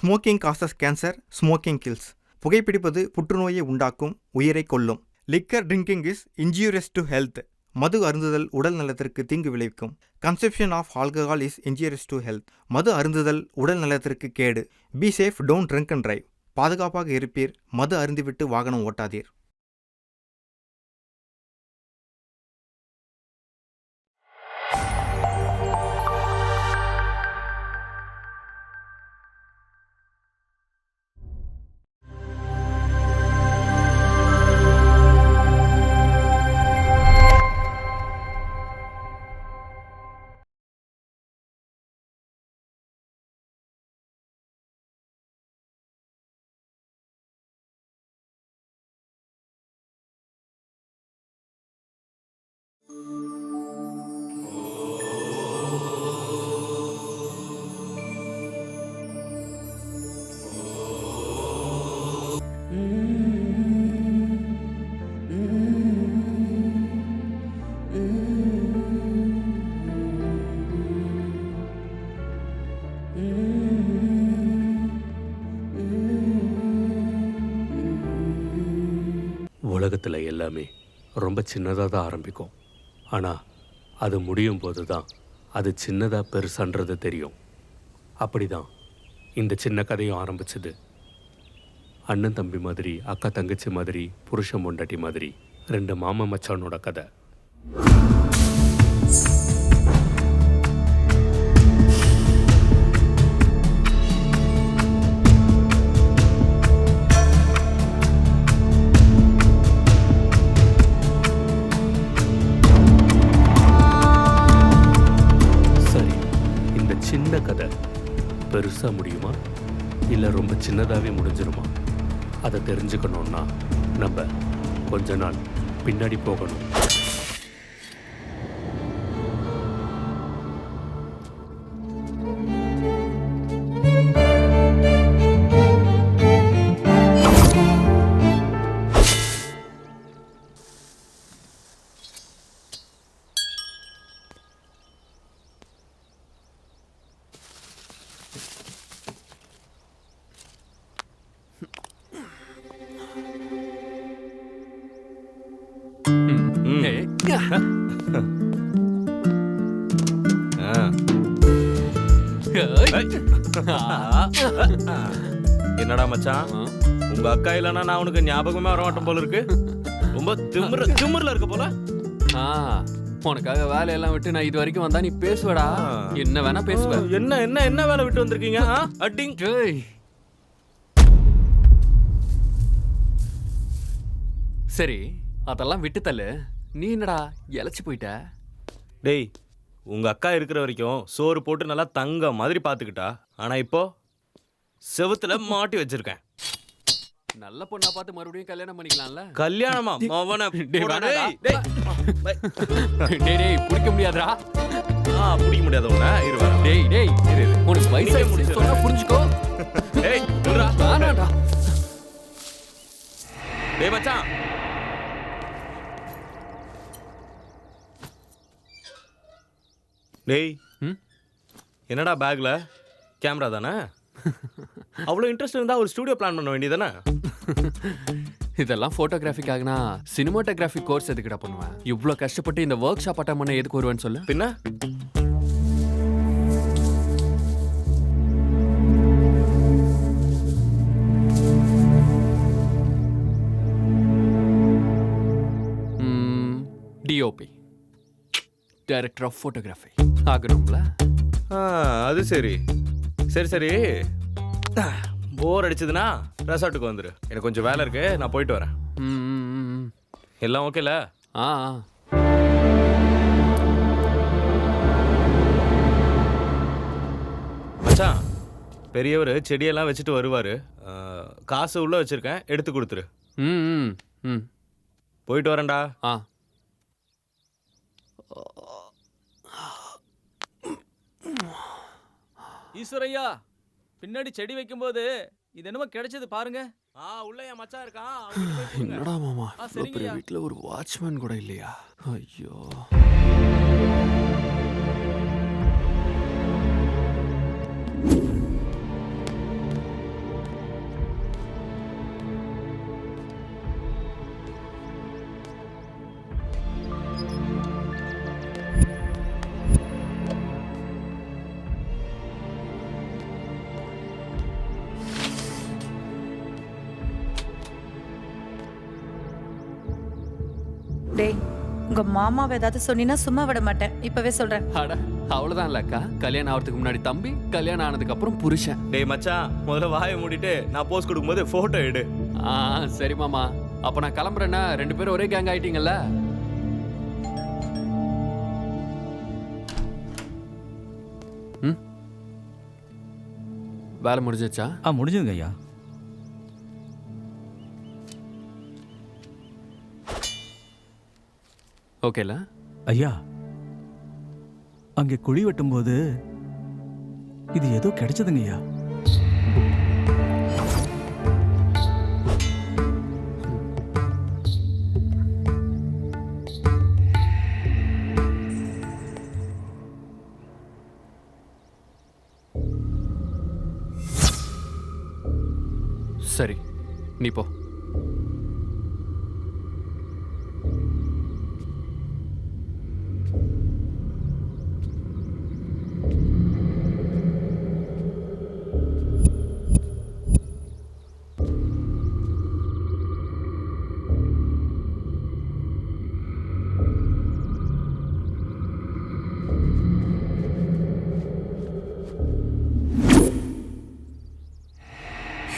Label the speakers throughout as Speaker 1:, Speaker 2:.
Speaker 1: Smoking causes cancer, smoking kills. புகைப்பிடிப்பது புற்றுநோயை உண்டாக்கும், உயிரை கொல்லும். Liquor drinking is injurious to health. மது அருந்துதல் உடல் நலத்திற்கு தீங்கு விளைவிக்கும். Consumption of alcohol is injurious to health. மது அருந்துதல் உடல் நலத்திற்கு கேடு. Be safe, don't drink and drive. பாதுகாப்பாக இருப்பீர், மது அருந்திவிட்டு வாகனம் ஓட்டாதீர்.
Speaker 2: உலகத்தில் எல்லாமே ரொம்ப சின்னதாக தான் ஆரம்பிக்கும். ஆனால் அது முடியும் போது தான் அது சின்னதாக பெருசான்றது தெரியும். அப்படி தான் இந்த சின்ன கதையும் ஆரம்பிச்சது. அண்ணன் தம்பி மாதிரி, அக்கா தங்கச்சி மாதிரி, புருஷன் பொண்டாட்டி மாதிரி 2 மாமா மச்சானோட கதை. சின்ன கதை பெருசாக முடியுமா, இல்லை ரொம்ப சின்னதாகவே முடிஞ்சிருமா? அதை தெரிஞ்சுக்கணுன்னா நம்ம கொஞ்ச நாள் பின்னாடி போகணும்.
Speaker 3: என்னடா மச்சான், உங்க அக்கா இல்லைன்னா நான் உனக்கு ஞாபகமே வர மாட்டேன் போல இருக்கு. ரொம்ப திமிர்ல இருக்க போல.
Speaker 4: உனக்காக வேலையெல்லாம் விட்டு நான் இது வரைக்கும் வந்தா நீ பேசுவடா, என்ன வேணா பேசுவ.
Speaker 3: என்ன என்ன என்ன வேலை விட்டு வந்திருக்கீங்க? அட்டிங்.
Speaker 4: சரி, அதெல்லாம் விட்டு தள்ளு. நீ என்னடா இழைச்சி போயிட்ட?
Speaker 3: டேய், உங்க அக்கா இருக்கிற வரைக்கும் சோறு போட்டு நல்லா தங்க மாதிரி பாத்துக்கிட்டா. ஆனா இப்போ செவுத்துல மாட்டி வச்சிருக்கேன்.
Speaker 4: நல்ல பொண்ணா பார்த்து மறுபடியும் கல்யாணம் பண்ணிக்கலாம்ல.
Speaker 3: கல்யாணமா? மவன
Speaker 4: பிடிக்க முடியாதா?
Speaker 3: பிடிக்க முடியாத உன்ன இருவா.
Speaker 4: டேய் டேய் உனக்கு வயசு சொன்னா புரிஞ்சுக்கோ.
Speaker 3: டேய் சொல்றா.
Speaker 4: வேணாடா.
Speaker 3: டேய் மச்சான், டேய் என்னடா பேக்ல கேமரா தானே? அவ்வளோ இன்ட்ரெஸ்ட் இருந்தா ஒரு ஸ்டுடியோ பிளான் பண்ண வேண்டியதானே?
Speaker 4: இதெல்லாம் போட்டோகிராஃபிக்காகனா சினிமாட்டோகிராஃபி கோர்ஸ் எதுக்குடா பண்ணுவேன்? இவ்வளோ கஷ்டப்பட்டு இந்த ஒர்க் ஷாப் அட்டன் பண்ண எதுக்கு வருவேன்னு சொல்லு.
Speaker 3: பின்ன
Speaker 4: டிஓபி, டைரக்டர் ஆஃப் போட்டோகிராஃபி ஆகணும்ல.
Speaker 3: அது சரி சரி சரி. போர் அடிச்சதுன்னா ரெசார்ட்டுக்கு வந்துரு. எனக்கு கொஞ்சம் வேலை இருக்கு, நான் போயிட்டு வரேன். எல்லாம் ஓகேல? மச்சான், பெரியவர் செடியெல்லாம் வச்சுட்டு வருவாரு. காசு உள்ள வச்சிருக்கேன், எடுத்து கொடுத்துரு. போயிட்டு வரேன்டா.
Speaker 5: ஈஸ்வரையா, பின்னாடி செடி வைக்கும்போது இது என்னமோ கிடைச்சது பாருங்க.
Speaker 3: உள்ள என் மச்சான் இருக்கான்.
Speaker 4: என்னடா மாமா, பெரிய வீட்டுல ஒரு வாட்ச்மேன் கூட இல்லையா? ஐயோ.
Speaker 6: டேய், உங்க மாமாவை ஏதாவது சொன்னீங்கன்னா சும்மா விட மாட்டேன். இப்பவே சொல்றேன்.
Speaker 4: அட அவ்வளவுதான் இல்லக்கா. கல்யாணம் ஆகிறதுக்கு முன்னாடி தம்பி, கல்யாணம் ஆனதுக்கு அப்புறம் புருஷன்.
Speaker 3: டேய் மச்சான், முதல்ல வாயை மூடிட்டு நான் போஸ்ட் கொடுக்கும்போது போட்டோ எடு.
Speaker 4: சரி மாமா, அப்ப நான் கிளம்புறேன்னா 2 பேரும் ஒரே கேங் ஆயிட்டீங்கல்ல. வேலை முடிஞ்சிச்சா?
Speaker 5: முடிஞ்சதுங்க ஐயா.
Speaker 4: ஓகேல
Speaker 7: ஐயா, அங்கே குழி வெட்டும்போது இது ஏதோ கிடைச்சதுங்க ஐயா.
Speaker 4: சரி, நீ போ.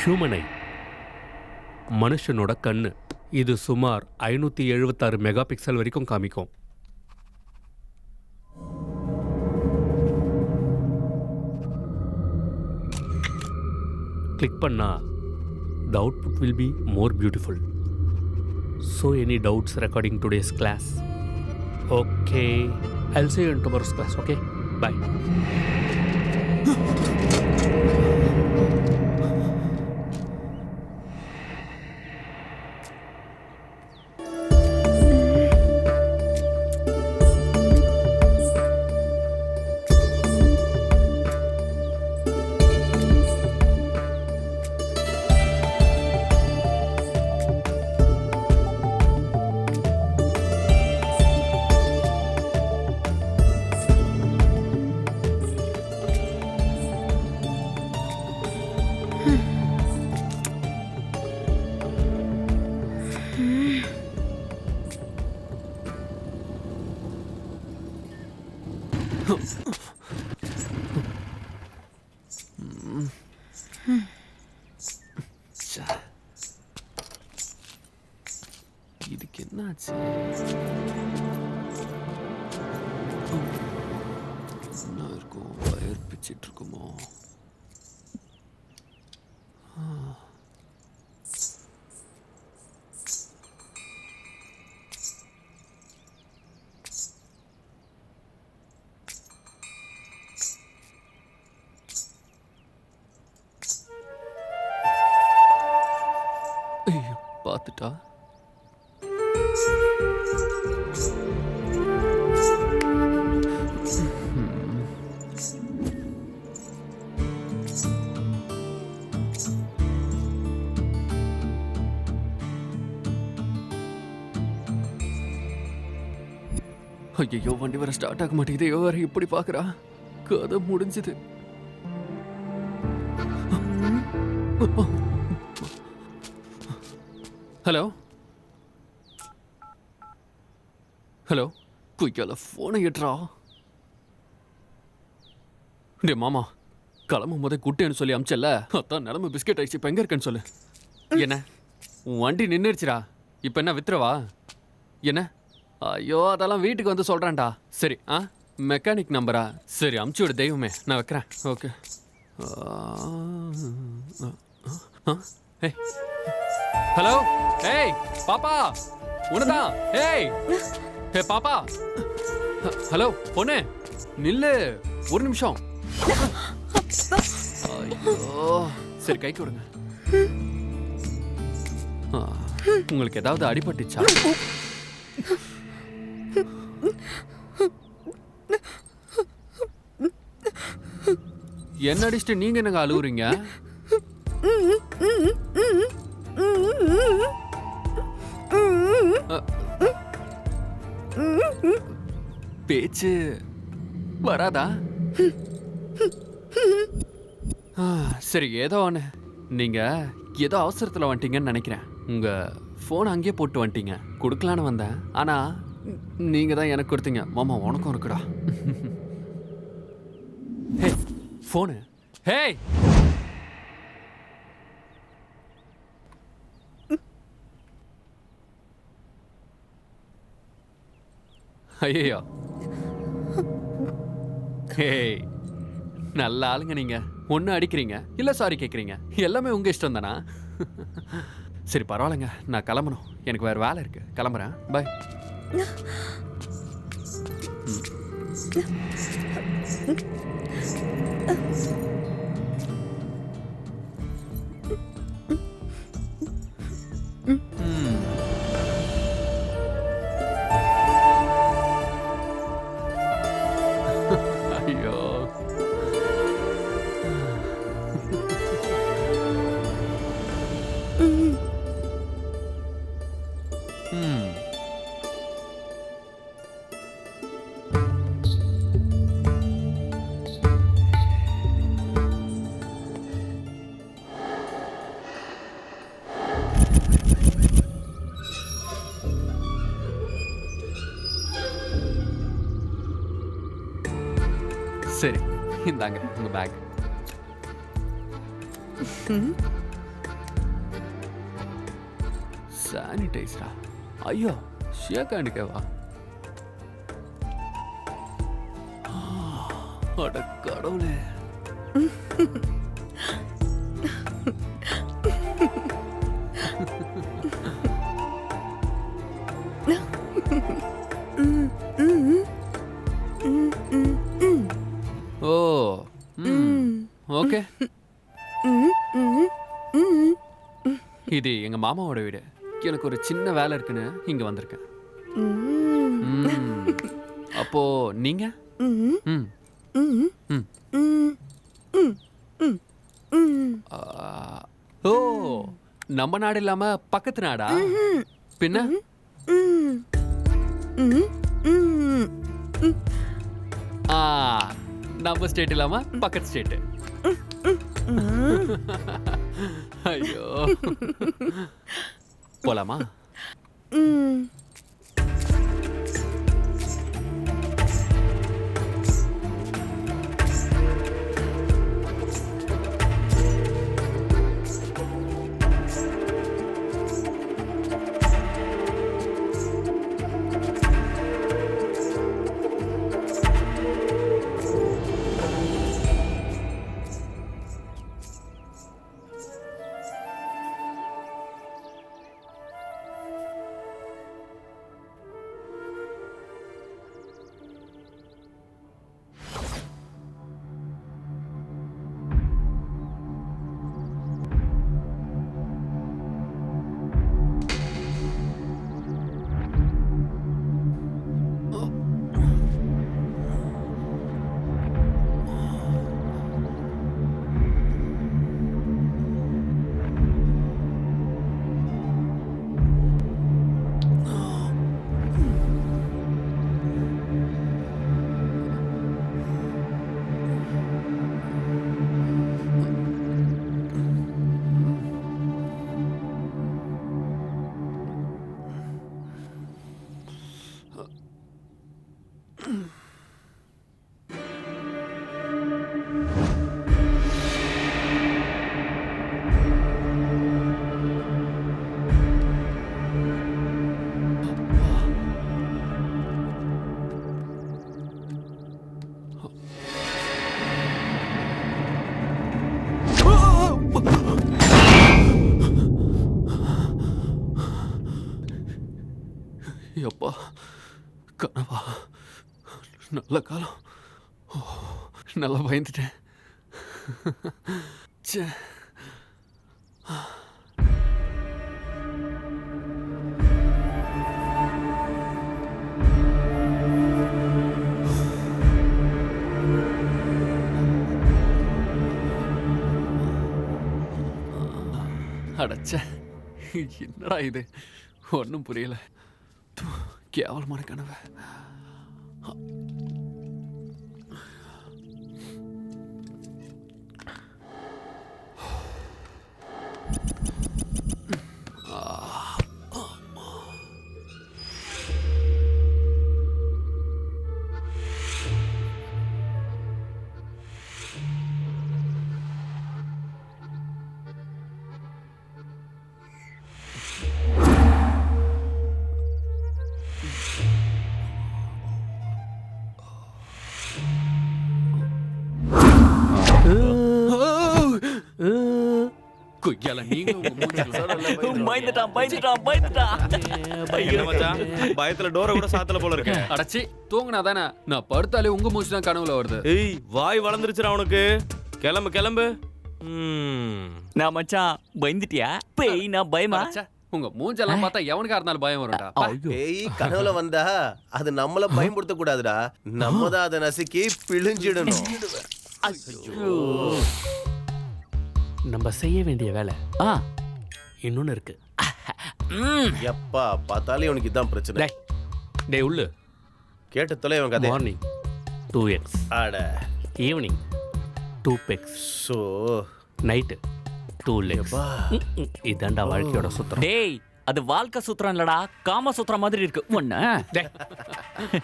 Speaker 2: ஹியூமன் ஐ, மனுஷனோட கண்ணு. இது சுமார் 576 மெகா பிக்சல் வரைக்கும் காமிக்கும். கிளிக் பண்ணா the output will be more beautiful. So any doubts regarding today's class? Okay, I'll see you in tomorrow's class. Okay, bye.
Speaker 4: இதுக்கு என்னாச்சு? என்ன இருக்கும்? வயர் பிச்சிட்டு இருக்குமோ? ஐயோ, பார்த்துட்டா? ஐயோ, வண்டி வர ஸ்டார்ட் ஆக மாட்டேங்குது. வேற இப்படி பாக்குறா. கதை முடிஞ்சது. ஹலோ ஹலோ, குயிக்கால போனை ஏற்றா. டே மாமா, கிளம்பும் போதே குட்டேன்னு சொல்லி அமிச்சல, அதான் நிலம பிஸ்கெட் ஆயிடுச்சு. இப்போ எங்க இருக்கேன்னு சொல்லு. என்ன வண்டி நின்றுச்சுடா. இப்போ என்ன வித்துறவா? என்ன? ஐயோ, அதெல்லாம் வீட்டுக்கு வந்து சொல்கிறேன்டா. சரி, மெக்கானிக் நம்பரா? சரி, அமுச்சு விடு தெய்வமே, நான் வைக்கிறேன். ஓகே. ஹலோ, ஏய் பாப்பா, உனதான். ஏய் ஹே பாப்பா. ஹலோ பொண்ணு, நில்லு ஒரு நிமிஷம். ஐயோ, சரி கை கொடுங்க. உங்களுக்கு ஏதாவது அடிபட்டுச்சா? என்ன அடிச்சுட்டு நீங்க என்னங்க அழுவுறீங்க? பேச்சு வராதா? சரி, ஏதோ ஒன்று. நீங்க ஏதோ அவசரத்தில் வந்துட்டீங்கன்னு நினைக்கிறேன். உங்க ஃபோன் அங்கேயே போட்டு வந்துட்டீங்க. கொடுக்கலான்னு வந்தேன், ஆனால் நீங்கள் தான் எனக்கு கொடுத்தீங்க. மாமா உனக்கும் இருக்குடா. ஹே ஃபோனு. ஹேய் ஐயோ. ஹேய் நல்ல ஆளுங்க நீங்க. ஒன்று அடிக்கிறீங்க, இல்லை சாரி கேட்குறீங்க. எல்லாமே உங்கள் இஷ்டம் தானா? சரி பரவாயில்லைங்க, நான் கிளம்பணும். எனக்கு வேறு வேலை இருக்குது. கிளம்புறேன். பாய். ஐயோ. சரி இந்தாங்க உங்க பேக். சானிடைசரா? ஐயோ ஷேக்காண்டிக்கவா? அட கடவுளே. ஓ ஓகே. இது எங்க மாமாவோட வீடு. எனக்கு ஒரு சின்ன வேலை இருக்குன்னு இங்க வந்திருக்கேன். அப்போ நீங்க? ஓ நம்ம நாடு இல்லாம பக்கத்து நாடா? பின்ன நம்ம ஸ்டேட் இல்லாம பக்கத்து ஸ்டேட். ஐயோ போலாமா? எப்பா கனவா? நல்ல காலம். நல்லா பயந்துட்டேன். ச்சே. அடச்சே, என்னடா இது? ஒன்றும் புரியல. கேவலமான கனவு. குய்யால நீங்க உங்க மூஞ்சில
Speaker 3: என்ன மச்சான் பயத்துல டோரை கூட சாத்தல போல இருக்கு.
Speaker 4: அடச்சி தூங்குனா தானே நான் படுத்தாலே உங்க மூஞ்சி தான் கனவுல வருது.
Speaker 3: ஏய் வாய் வளர்ந்துருச்சுடா உனக்கு. கிளம்பு கிளம்பு.
Speaker 8: நான் மச்சான் பயந்துட்டியா? பேய் நான் பயமா?
Speaker 4: அடச்சே, உங்க மூஞ்செல்லாம் பார்த்தா எவனுக்கா இருந்தாலும் பயம் வரும்டா.
Speaker 9: பேய் கனவுல வந்தா அது நம்மள பயன்படுத்த கூடாதுடா, நம்ம தான் அதை நசுக்கி பிழிஞ்சிடணும்.
Speaker 2: நம்ம செய்ய வேண்டிய வேலை இன்னொன்னு இருக்கு.
Speaker 9: எப்பா பார்த்தாலே உனக்கு இதான் பிரச்சனை.
Speaker 2: டேய் உள்ளு.
Speaker 9: கேட்ட தொலை இவன் கதை.
Speaker 2: மார்னிங் 2x,
Speaker 9: ஆட
Speaker 2: evening 2pex,
Speaker 9: so
Speaker 2: night 2 legs. இதாண்டா வாழ்க்கையோட சுத்தம்.
Speaker 8: டேய் அது வாழ்க்கை சூத்திரம் இல்லடா, காம சூத்திரம் மாதிரி இருக்கு ஒண்ணு.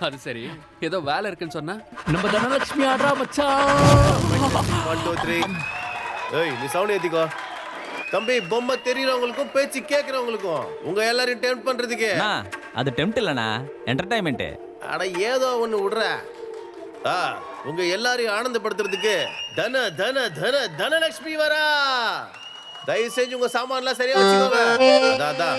Speaker 4: அது சரி, ஏதோ வேலை இருக்குன்னு சொன்னா
Speaker 2: நம்ம தனலட்சுமி ஆடுறா மச்சான்.
Speaker 9: 1 2 3. ஏய் நீ சவுண்ட் ஏத்திக்கோ தம்பி. பொம்மை தெரியறவங்களுக்கும் பேச்சு கேட்கறவங்களுக்கும் உங்க எல்லாரையும் டெம்ப் பண்றதுக்கு.
Speaker 8: அது டெம்ப்ட் இல்லனா, என்டர்டைன்மெண்ட்.
Speaker 9: அட ஏதோ ஒண்ணு விடுற. உங்க எல்லாரையும் ஆனந்தப்படுத்துறதுக்கு தன தன தன தனலட்சுமி வரா. தயவு செஞ்சு உங்க சாமான்லாம் சரியா வச்சுக்கோங்க. அதான்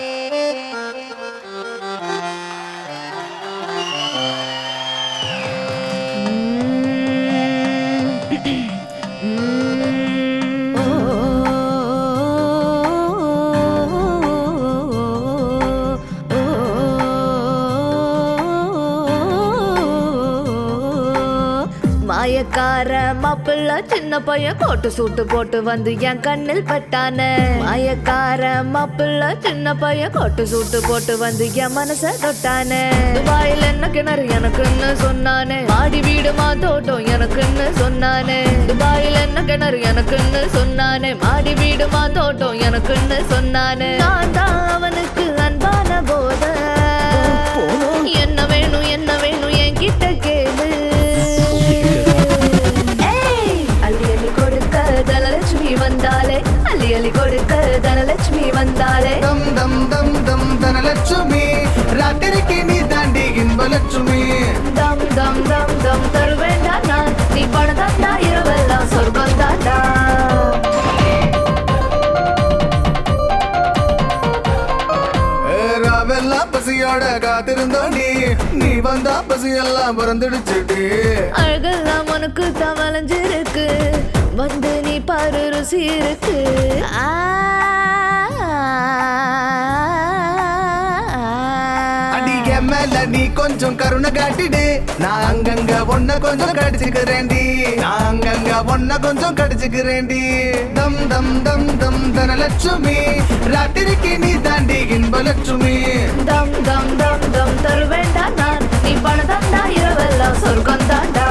Speaker 10: மாயக்கார மாப்பிள்ள சின்ன பையன் கோட்டு சூட்டு போட்டு வந்து என் கண்ணில் பட்டானே. மாயக்கார மாப்பிள்ள சின்ன பையன் கோட்டு சூட்டு போட்டு வந்து என் மனச தொட்டானே. துபாயில் என்ன கிணறு எனக்குன்னு சொன்னானே, மாடி வீடு மாத்தோட்டம் எனக்குன்னு சொன்னானே. துபாயில் என்ன கிணறு எனக்குன்னு சொன்னானே, மாடி வீடு மாத்தோட்டம் எனக்குன்னு சொன்னானே. நான் தான் அவனுக்கு அன்பான போத. என்ன வேணும் என்ன வேணும் என்கிட்ட கேளு. தனலட்சுமி வந்தாலே, அள்ளி அள்ளி கொடுக்க தனலட்சுமி வந்தாலே.
Speaker 11: தம் தம் தம் தம் தனலட்சுமி, ராத்திரிக்கு நீ தாண்டி இன்பலட்சுமி.
Speaker 10: தம் தம் தம் தம் தருவேண்டா நான், நீ பணம் தந்தா இரவெல்லாம் சொர்க்கம் தாண்டா.
Speaker 11: ராவெல்லாம் பசியோட காத்திருந்தோண்டி, நீ வந்தா பசியெல்லாம் பிறந்துடுச்சுடி.
Speaker 10: அழகெல்லாம் உனக்கு தவளைஞ்சிருக்கு, வந்து நீ பாரு ருசி இருக்கு.
Speaker 11: அடிக்க மேல நீ கொஞ்சம் கருணை காட்டிடு, நான் அங்கங்க ஒன்ன கொஞ்சம் கடிச்சுக்கிறேன்டி. நான் அங்கங்க ஒன்ன கொஞ்சம் கடிச்சுக்கிறேன்டி. தம் தம் தம் தம் தனலட்சுமி, ராத்திரிக்கு நீ தாண்டி இன்பலட்சுமி.
Speaker 10: தம் தம் தம் தம் தருவேண்டா நான், நீ பணம் தந்தா இரவெல்லாம் சொர்க்கம் தாண்டா.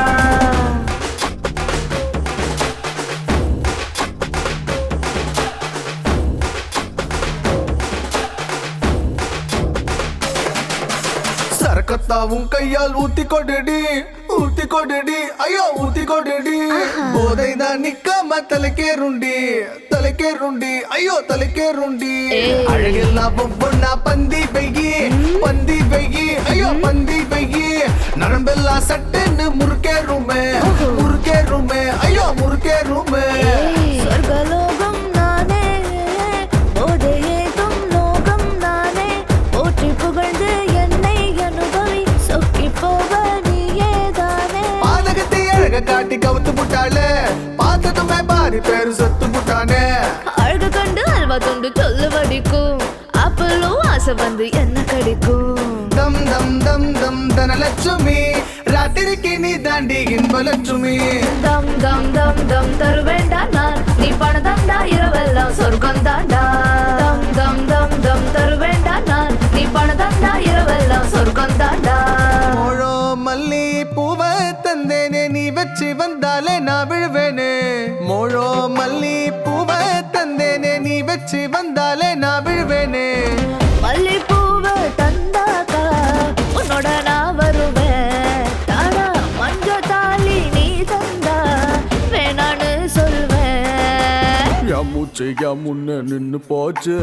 Speaker 11: சரக்கத்தாவும் கையால் ஊத்தி கொடுடி, ஊத்தி கொடுடி, ஐயோ ஊத்தி கொடுடி. போதைதான் நிக்காம தலைக்கேருண்டி, தலைக்கேருண்டி, ஐயோ தலைக்கேருண்டி. அழகெல்லாம் ஒவ்வொன்னா பந்தி பெய்கி, பந்தி பெய்கி, ஐயோ பந்தி பெய்கி. நரம்பெல்லாம் சட்டுன்னு முறுக்கேறுமே, முறுக்கேறுமே, ஐயோ முறுக்கேறுமே.
Speaker 10: சொர்க்கலோகம் நானே, போதையே தும் லோகம் நானே. போற்றி புகழ்ந்து என்னை அனுபவி, சொக்கி போக நீயே தானே.
Speaker 11: பாதகத்தை அழக காட்டி கவுத்து புட்டாளே, பார்த்ததுமே பாரி பேரு சத்து புட்டானே.
Speaker 10: அழகு கண்டு அல்வா துண்டு சொல்லு வடிக்கும், அப்பளும் ஆசை வந்து என்ன கடிக்கும்.
Speaker 11: தம் தம் தம் தம் தனலட்சுமி, ராத்திரிக்கு நீ தாண்டி இன்பலட்சுமி.
Speaker 10: தம் தம் தம் தம் தருவேண்டா நான், நீ பணம் தந்தா இரவெல்லாம் சொர்க்கம் தாண்டா. தம் தம் தம் தம் தருவேண்டா நான், நீ பணம் தந்தா இரவெல்லாம் சொர்க்கம் தாண்டா.
Speaker 11: மோழோ மல்லி பூவை தந்தேனே, நீ வச்சு வந்தாலே நான் விழுவேனே. மோழோ மல்லி பூவை தந்தேனே, நீ வச்சு வந்தாலே நான் விழுவேனே.
Speaker 10: மல்லிப்பூவை தந்தாக்கா உன்னோட நான் வருவேன். தானா மஞ்ச தாலி நீ தந்தா வேணான்னு சொல்வேன்.
Speaker 7: என் மூச்சு என் முன்ன நின்னு போச்சு,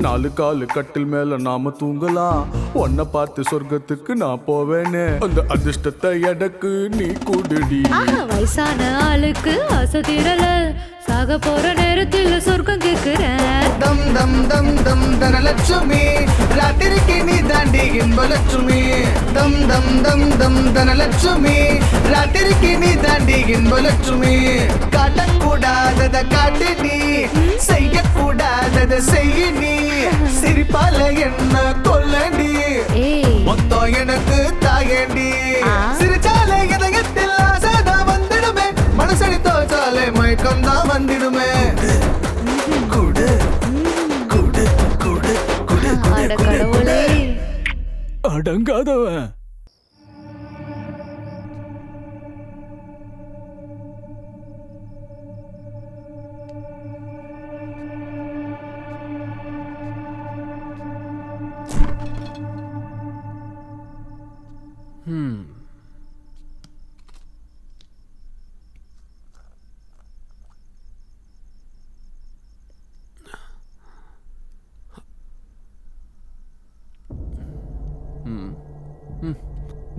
Speaker 7: 4 காலு கட்டில் மேல நாம தூங்கலாம். உன்னை பார்த்து சொர்க்கத்துக்கு நான் போவேனே, அந்த அதிர்ஷ்டத்தை எனக்கு நீ கூடுடி.
Speaker 10: வயசான ஆளுக்கு ஆசை தீரல, சாக போற நேரத்தில் சொர்க்கம் கேக்குறேன்.
Speaker 11: தம் தம் தம் தம் தனலட்சுமி ராத்திரிக்கு நீ தாண்டி இன்பலட்சுமி. தம் தம் தம் தம் தனலட்சுமி ராத்திரிக்கு நீ தாண்டி இன்பலட்சுமி. காட்டக்கூடாதத காட்டு நீ, செய்யக்கூடாதத செய்ய நீ. சிரிப்பால என்ன கொல்லண்டி,
Speaker 10: ஏய்
Speaker 11: மொத்தம் எனக்கு தாயண்டி. சிரிச்சால இதயத்தில் ஆசைதான் வந்துடுமே, மனசடி தோச்சாலே மயக்கம் தான் வந்திடுமே. குடு குடு குடு குடு
Speaker 10: அட கடவுளே.
Speaker 7: அடங்காதவன்.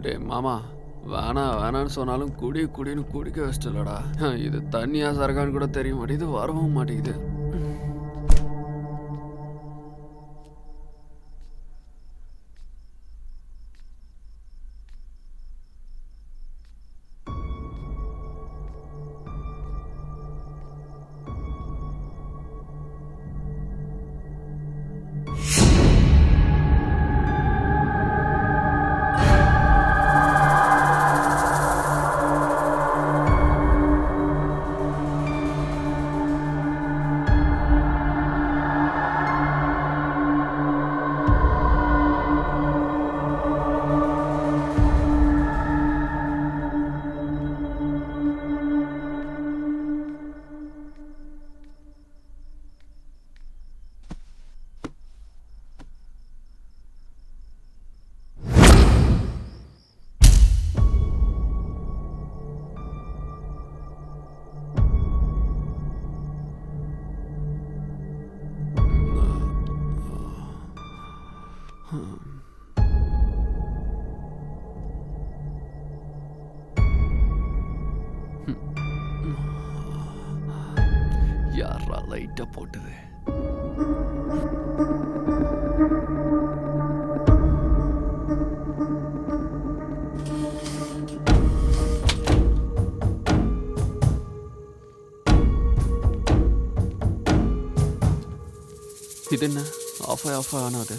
Speaker 4: டே மாமா, வேணான்னு சொன்னாலும் குடின்னு குடிக்க வச்சிட்டலடா. இது தண்ணியா சரகான்னு கூட தெரிய மாட்டேங்குது, வரவும் மாட்டேங்குது. யாரா லைட்டா போட்டது? இது என்ன ஆஃப் ஆனாது?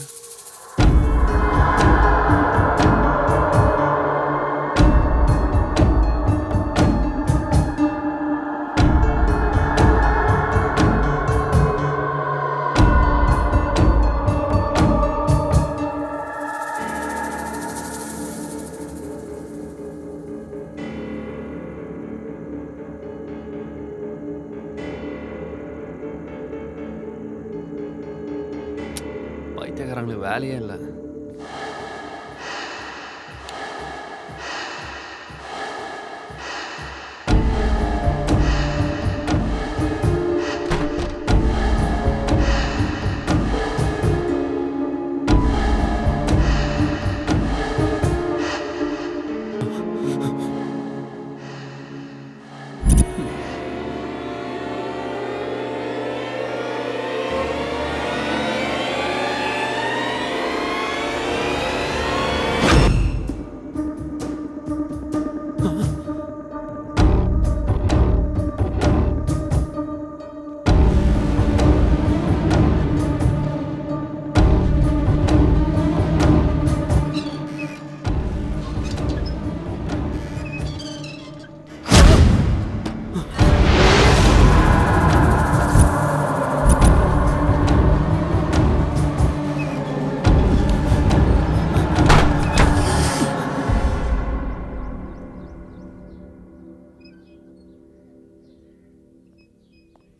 Speaker 4: பைத்தியக்காரங்களுக்கு வேலையே இல்லை.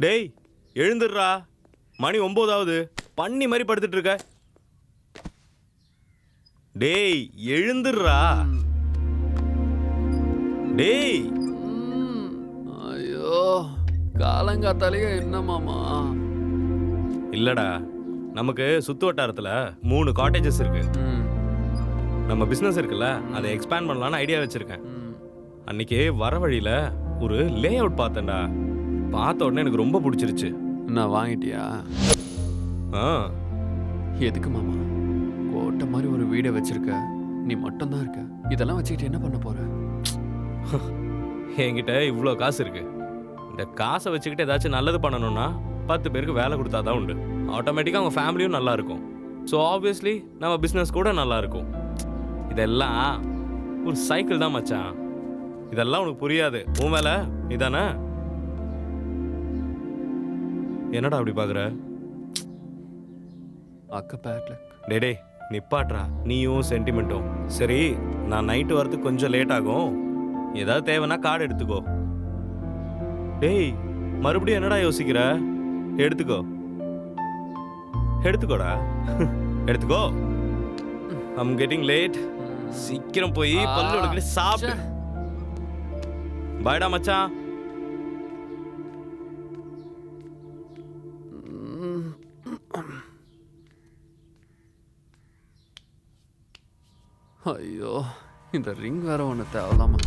Speaker 3: டேய் எழுந்துடுறா, மணி 9 ஆகுது. பண்ணி மாதிரி படுத்துட்டு இருக்க. டேய் எழுந்துடுறா. டேய்
Speaker 4: ஐயோ, காலங்காத்தாலேயே என்ன மாமா?
Speaker 3: இல்லடா, நமக்கு சுத்து வட்டாரத்துல 3 காட்டேஜஸ் இருக்கு. நம்ம பிசினஸ் இருக்குல்ல, அதை எக்ஸ்பேண்ட் பண்ணலான்னு ஐடியா வச்சிருக்கேன். அன்னைக்கு வர வழியில ஒரு லே அவுட் பார்த்தேன்டா. பார்த்த உடனே எனக்கு ரொம்ப பிடிச்சிருச்சு.
Speaker 4: நான் வாங்கிட்டியா?
Speaker 3: ஆ
Speaker 4: எதுக்கு மாமா கோட்டை மாதிரி ஒரு வீடை வச்சிருக்க? நீ மட்டும்தான் இருக்க. இதெல்லாம் வச்சுக்கிட்டு என்ன பண்ண போற?
Speaker 3: என்கிட்ட இவ்வளோ காசு இருக்கு. இந்த காசை வச்சுக்கிட்டு ஏதாச்சும் நல்லது பண்ணணும்னா 10 பேருக்கு வேலை கொடுத்தா தான் உண்டு. ஆட்டோமேட்டிக்காக அவங்க ஃபேமிலியும் நல்லா இருக்கும். ஸோ ஆப்வியஸ்லி நம்ம பிஸ்னஸ் கூட நல்லா இருக்கும். இதெல்லாம் ஒரு சைக்கிள் தான் மச்சான். இதெல்லாம் உனக்கு புரியாது. உன் வேலை இதானே? என்னடா அப்படி பார்க்குற?
Speaker 4: அக்கா பேட்ல
Speaker 3: டே நிப்பாட்றா, நீயும் சென்டிமெண்ட்டும். சரி, நான் நைட்டு வரதுக்கு கொஞ்சம் லேட் ஆகும். ஏதாவது தேவைன்னா கார்டு எடுத்துக்கோ. டேய், மறுபடியும் என்னடா யோசிக்கிற? எடுத்துக்கோடா. எடுத்துக்கோ. I'm getting late. சீக்கிரம் போய் பல்லு விளக்கிட்டு சாப்பிடு. பாய்டா மச்சான்.
Speaker 4: ஐயோ, இந்த ரிங் வேற ஒன்று தேவலாமா?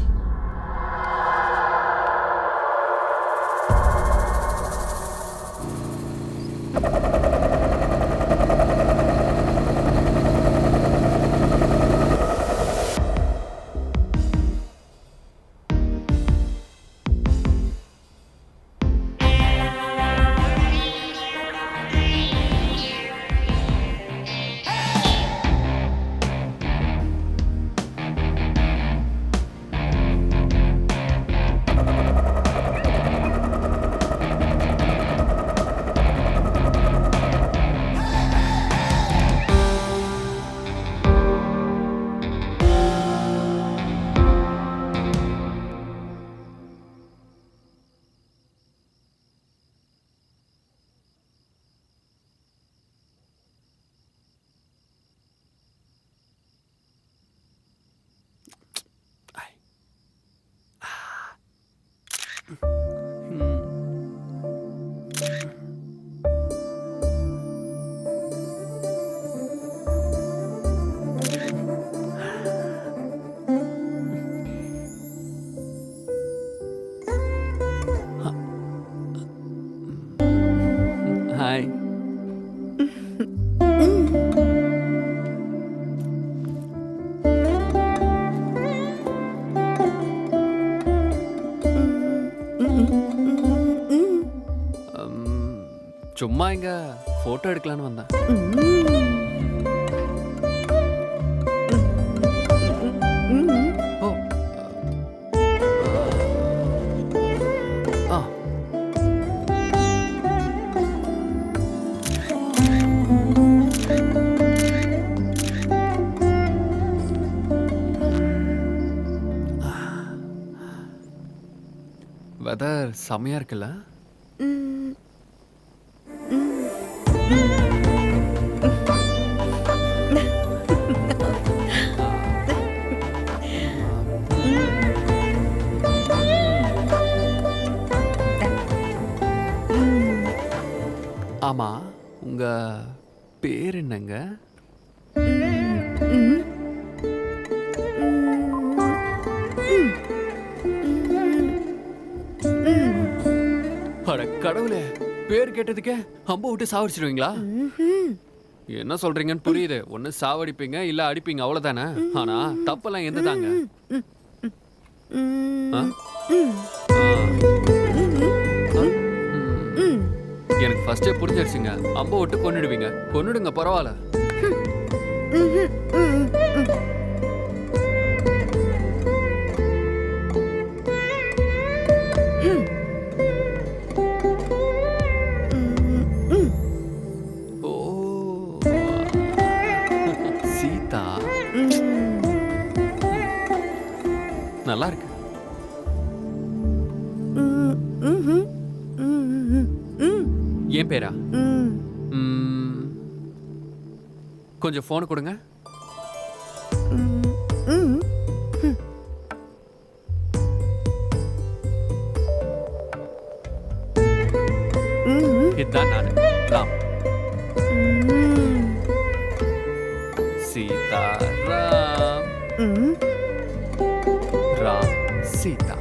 Speaker 4: ஹாய். சும்மா இங்க போட்டோ எடுக்கலான்னு வந்தேன். ஓ, ஆ. வெதர் செமையா இருக்குல்ல? ஆமா, உங்க பேர் என்னங்க? அட கடவுளே, பேர் கேட்டதுக்கே அம்ப விட்டு சாவடிச்சிடுவீங்களா? என்ன சொல்றீங்கன்னு புரியுது. ஒன்னு சாவடிப்பீங்க இல்ல அடிப்பீங்க, அவ்வளவுதானே. ஆனா தப்பெல்லாம் எந்த தாங்க? எனக்கு ஃபர்ஸ்டே புரிஞ்சிருச்சுங்க. அம்ப விட்டு கொன்னுடுவீங்க. கொன்னுடுங்க, பரவாயில்ல. ஓ, சீதா நல்லா இருக்கு. ஏன் பேரா? கொஞ்சம் போன் கொடுங்க. இதுதான் நானு, ராம். சீதா ராம், ராம் சீதா.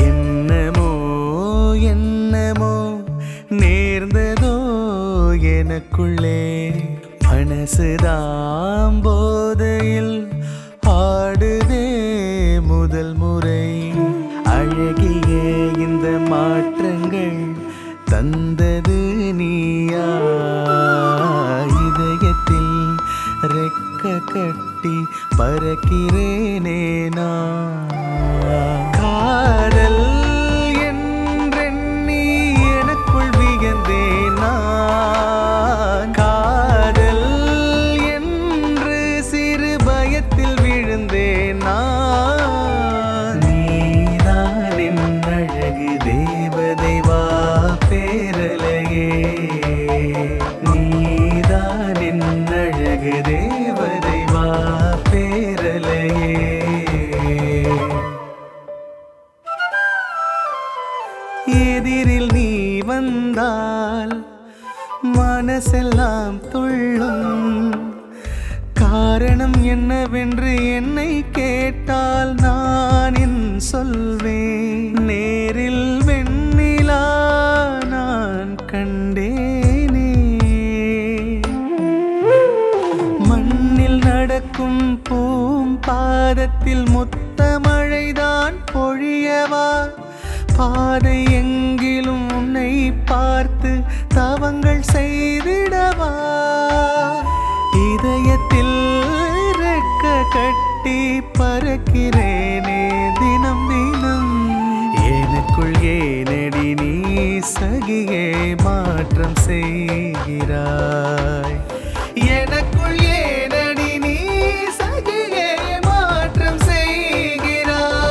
Speaker 11: என்னமோ என்னமோ நேர்ந்ததோ எனக்குள்ளே மனசுதாம் போதையில் ஆடுதே முதல் முறை அழகிய இந்த மாற்றங்கள் தந்தது நீயா இதயத்தில் ரெக்க கட்டி பறக்கிறேனே நான் காதல் என்றெண்ணி எனக்குள் வியந்தேன் நான் காதல் என்று சிறு பயத்தில் விழுந்தேன் நான் நீதான் என் அழகு தேவதை வா பேரலையே நீதான் என் அழகு தேவதை வா பேரலையே எதிரில் நீ வந்தால் மனசெல்லாம் துள்ளும் காரணம் என்னவென்று என்னை கேட்டால் நான் என் சொல்வேன் நேரில் வெண்ணிலா நான் கண்டேனே மண்ணில் நடக்கும் பூம் பாதத்தில் முத்தமழைதான் பொழியவா பாதை எங்கிலும் உன்னை பார்த்து தவங்கள் செய்திடவா இதயத்தில் ரெக்க கட்டி பறக்கிறேனே தினம் தினம் எனக்குள் ஏனடி நீ சகியே மாற்றம் செய்கிறாய் எனக்குள் ஏனடி நீ சகியே மாற்றம் செய்கிறாய்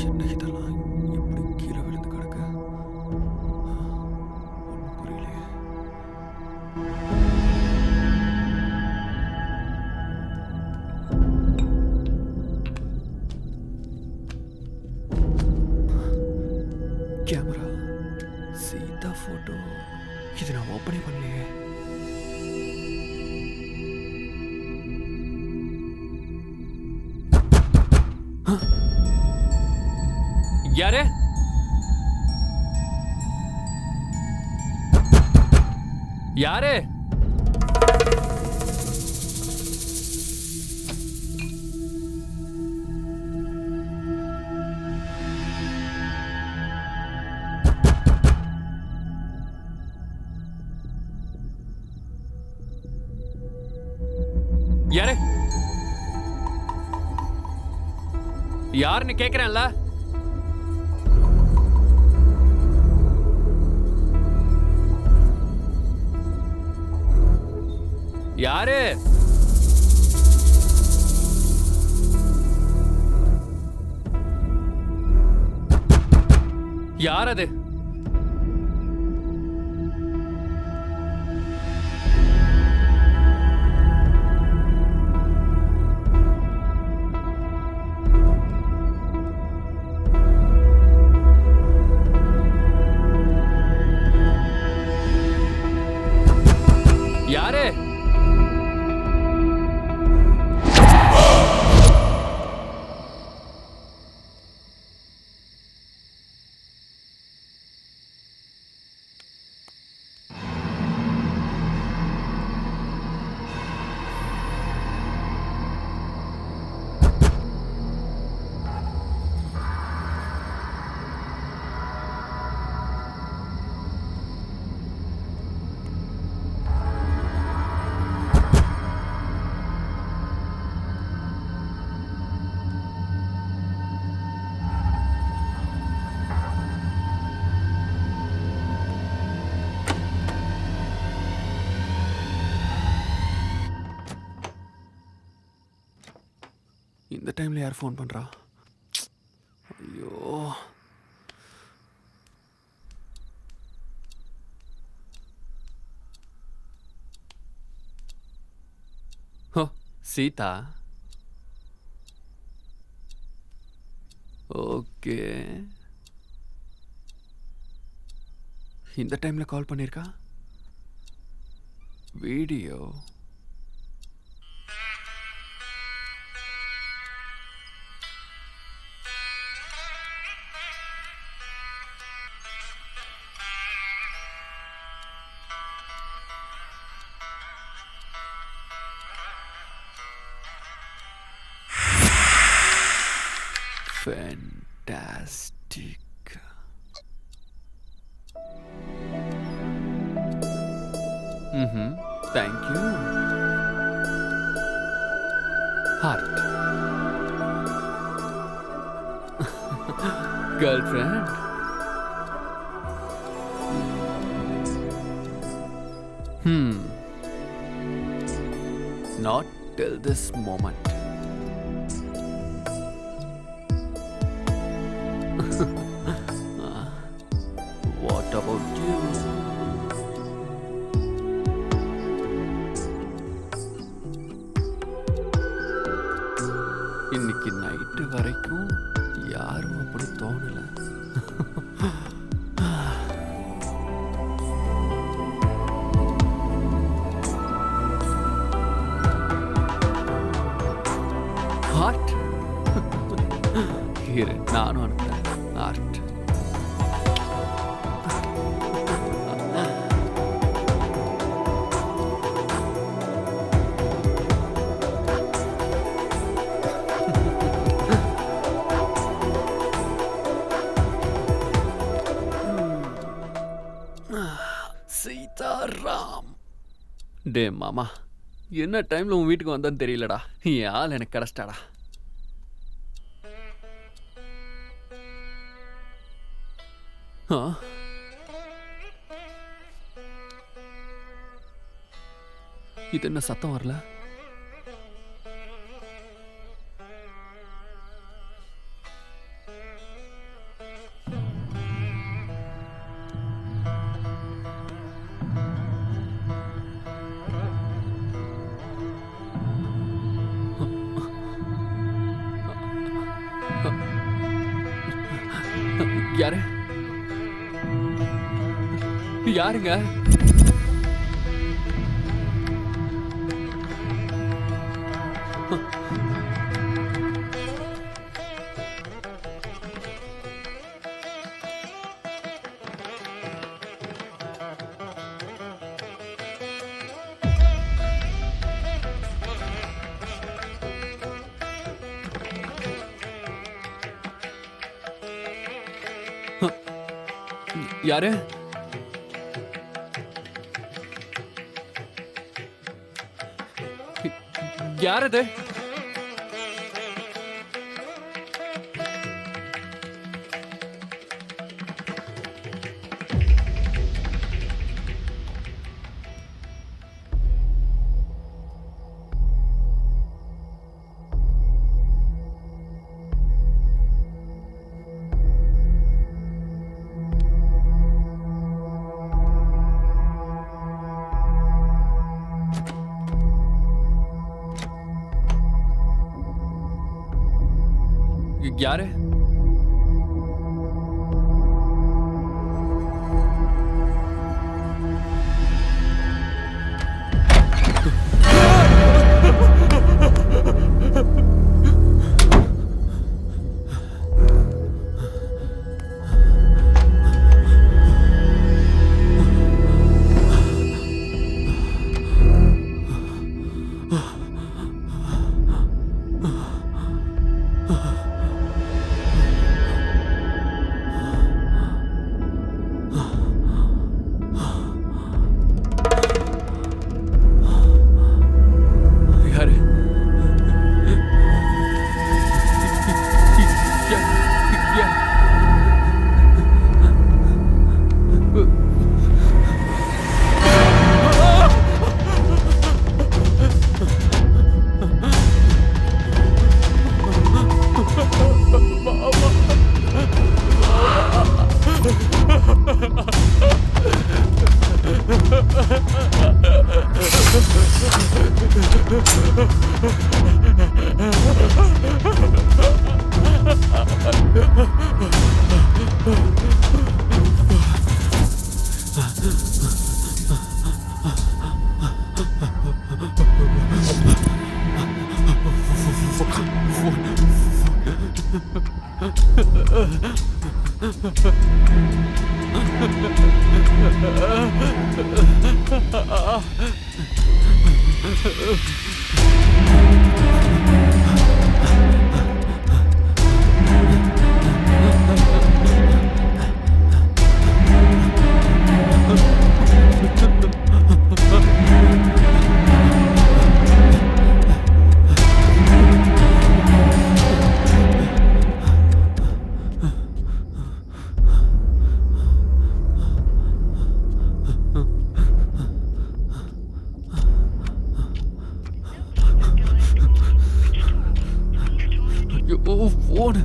Speaker 4: என்ன இதெல்லாம் எப்படி கீழே விழுந்து கிடக்க ஒன்றும் புரியலையே கேமரா சீதா போட்டோ இது நான் ஓப்பனே பண்ணலையே யாரு யாரு யாரு யாருன்னு கேக்குறேன்ல யாரு யார் அது யாரு இந்த டைமில் யார் ஃபோன் பண்ணுறா? ஐயோ, ஓ சீதா. ஓகே, இந்த டைமில் கால் பண்ணியிருக்கா? Video. Fantastic. Thank you. Heart. Girlfriend. Not till this moment. What about you? இன்னைக்கு நைட்டு வரைக்கும் யாரும் அப்படி தோணல. ஹார்ட். இரு, நானும் அனுப்புறேன். ஹார்ட். சீதாராம். டே மாமா, என்ன டைம்ல உன் வீட்டுக்கு வந்தான்னு தெரியலடா. என் ஆள் எனக்கு கிடைச்சிட்டாடா. இது என்ன சத்தம் வரல? யாரு? யாருங்க? யாரு? யாரது? யாரு? போன்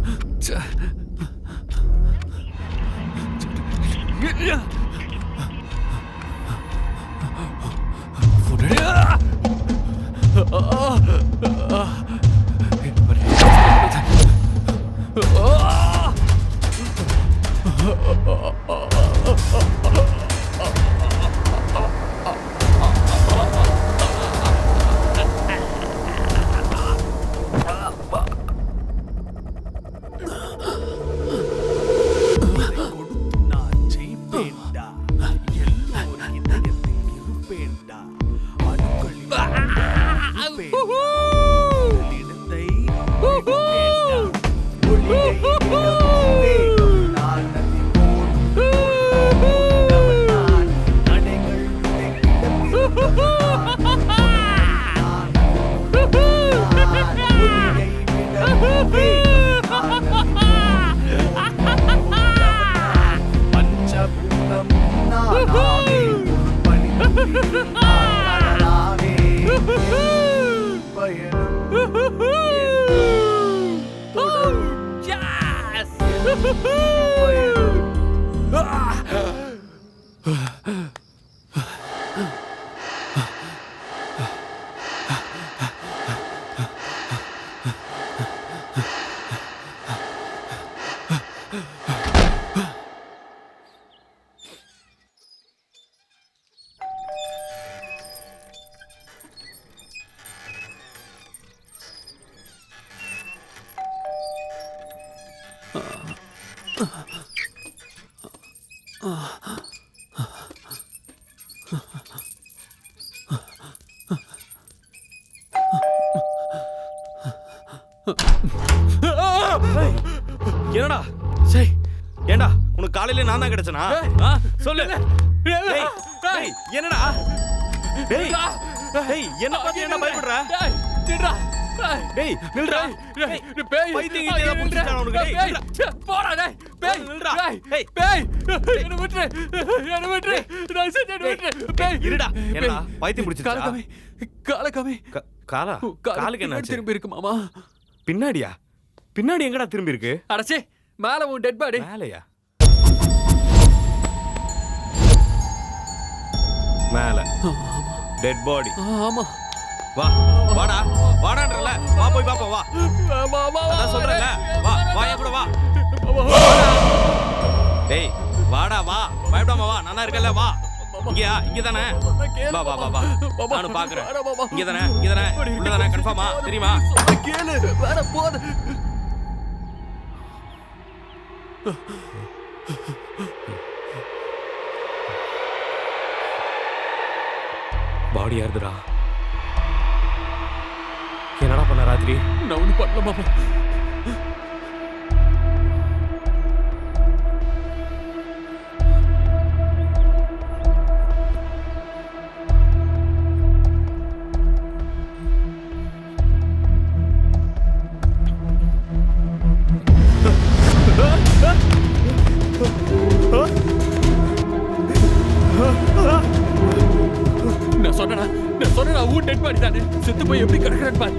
Speaker 3: என்னடா சரி ஏண்டா உனக்கு காலையில நான் தான் கிடைச்சனா சொல்லு டேய், டேய், என்னடா டேய் டேய் என்ன பார்த்து என்ன பயப்படுற டேய் நில்றா
Speaker 4: பேய்
Speaker 3: பைத்தியம் கிட்ட புடிச்சானே உனக்கு டேய்
Speaker 4: போடா டேய் பேய்
Speaker 3: நில்றா
Speaker 4: பேய் பேய் என்ன விட்டுரு நான் செஞ்சு விட்டுரு பேய்
Speaker 3: இருடா என்னடா பைத்தியம் புடிச்சிச்சா
Speaker 4: காலகாமி
Speaker 3: காலா காலுக்கு என்னாச்சு
Speaker 4: திரும்பி இருக்கு மாமா
Speaker 3: பின்னாடியா பின்னாடி எங்கடா திரும்பி இருக்கு
Speaker 4: அடச்சே மேல உன் டெட் பாடி
Speaker 3: மேலையா மேல டெட் பாடி
Speaker 4: ஆமா
Speaker 3: வா வாடா வாடான்றல வா போய் பாப்போம் வா அதான் சொல்றல வா வா என் கூட வா டேய் வாடா வா பயப்படாம வா நானா இருக்கல வா இங்க தானே வா வா வா வா நானும் பாக்குறேன் இங்க தானே உள்ள தானே கன்ஃபார்மா தெரியுமா
Speaker 4: கேளு வேற போடு
Speaker 3: பாடி யாருதுடா என்னடா பண்ண ராத்திரி
Speaker 4: நான் ஒன்றும் பண்ணல மாமா நான் சொன்னா ஊன் டெட் பாடி தானே செத்து போய் எப்படி கிடக்குறேன்னு பாரு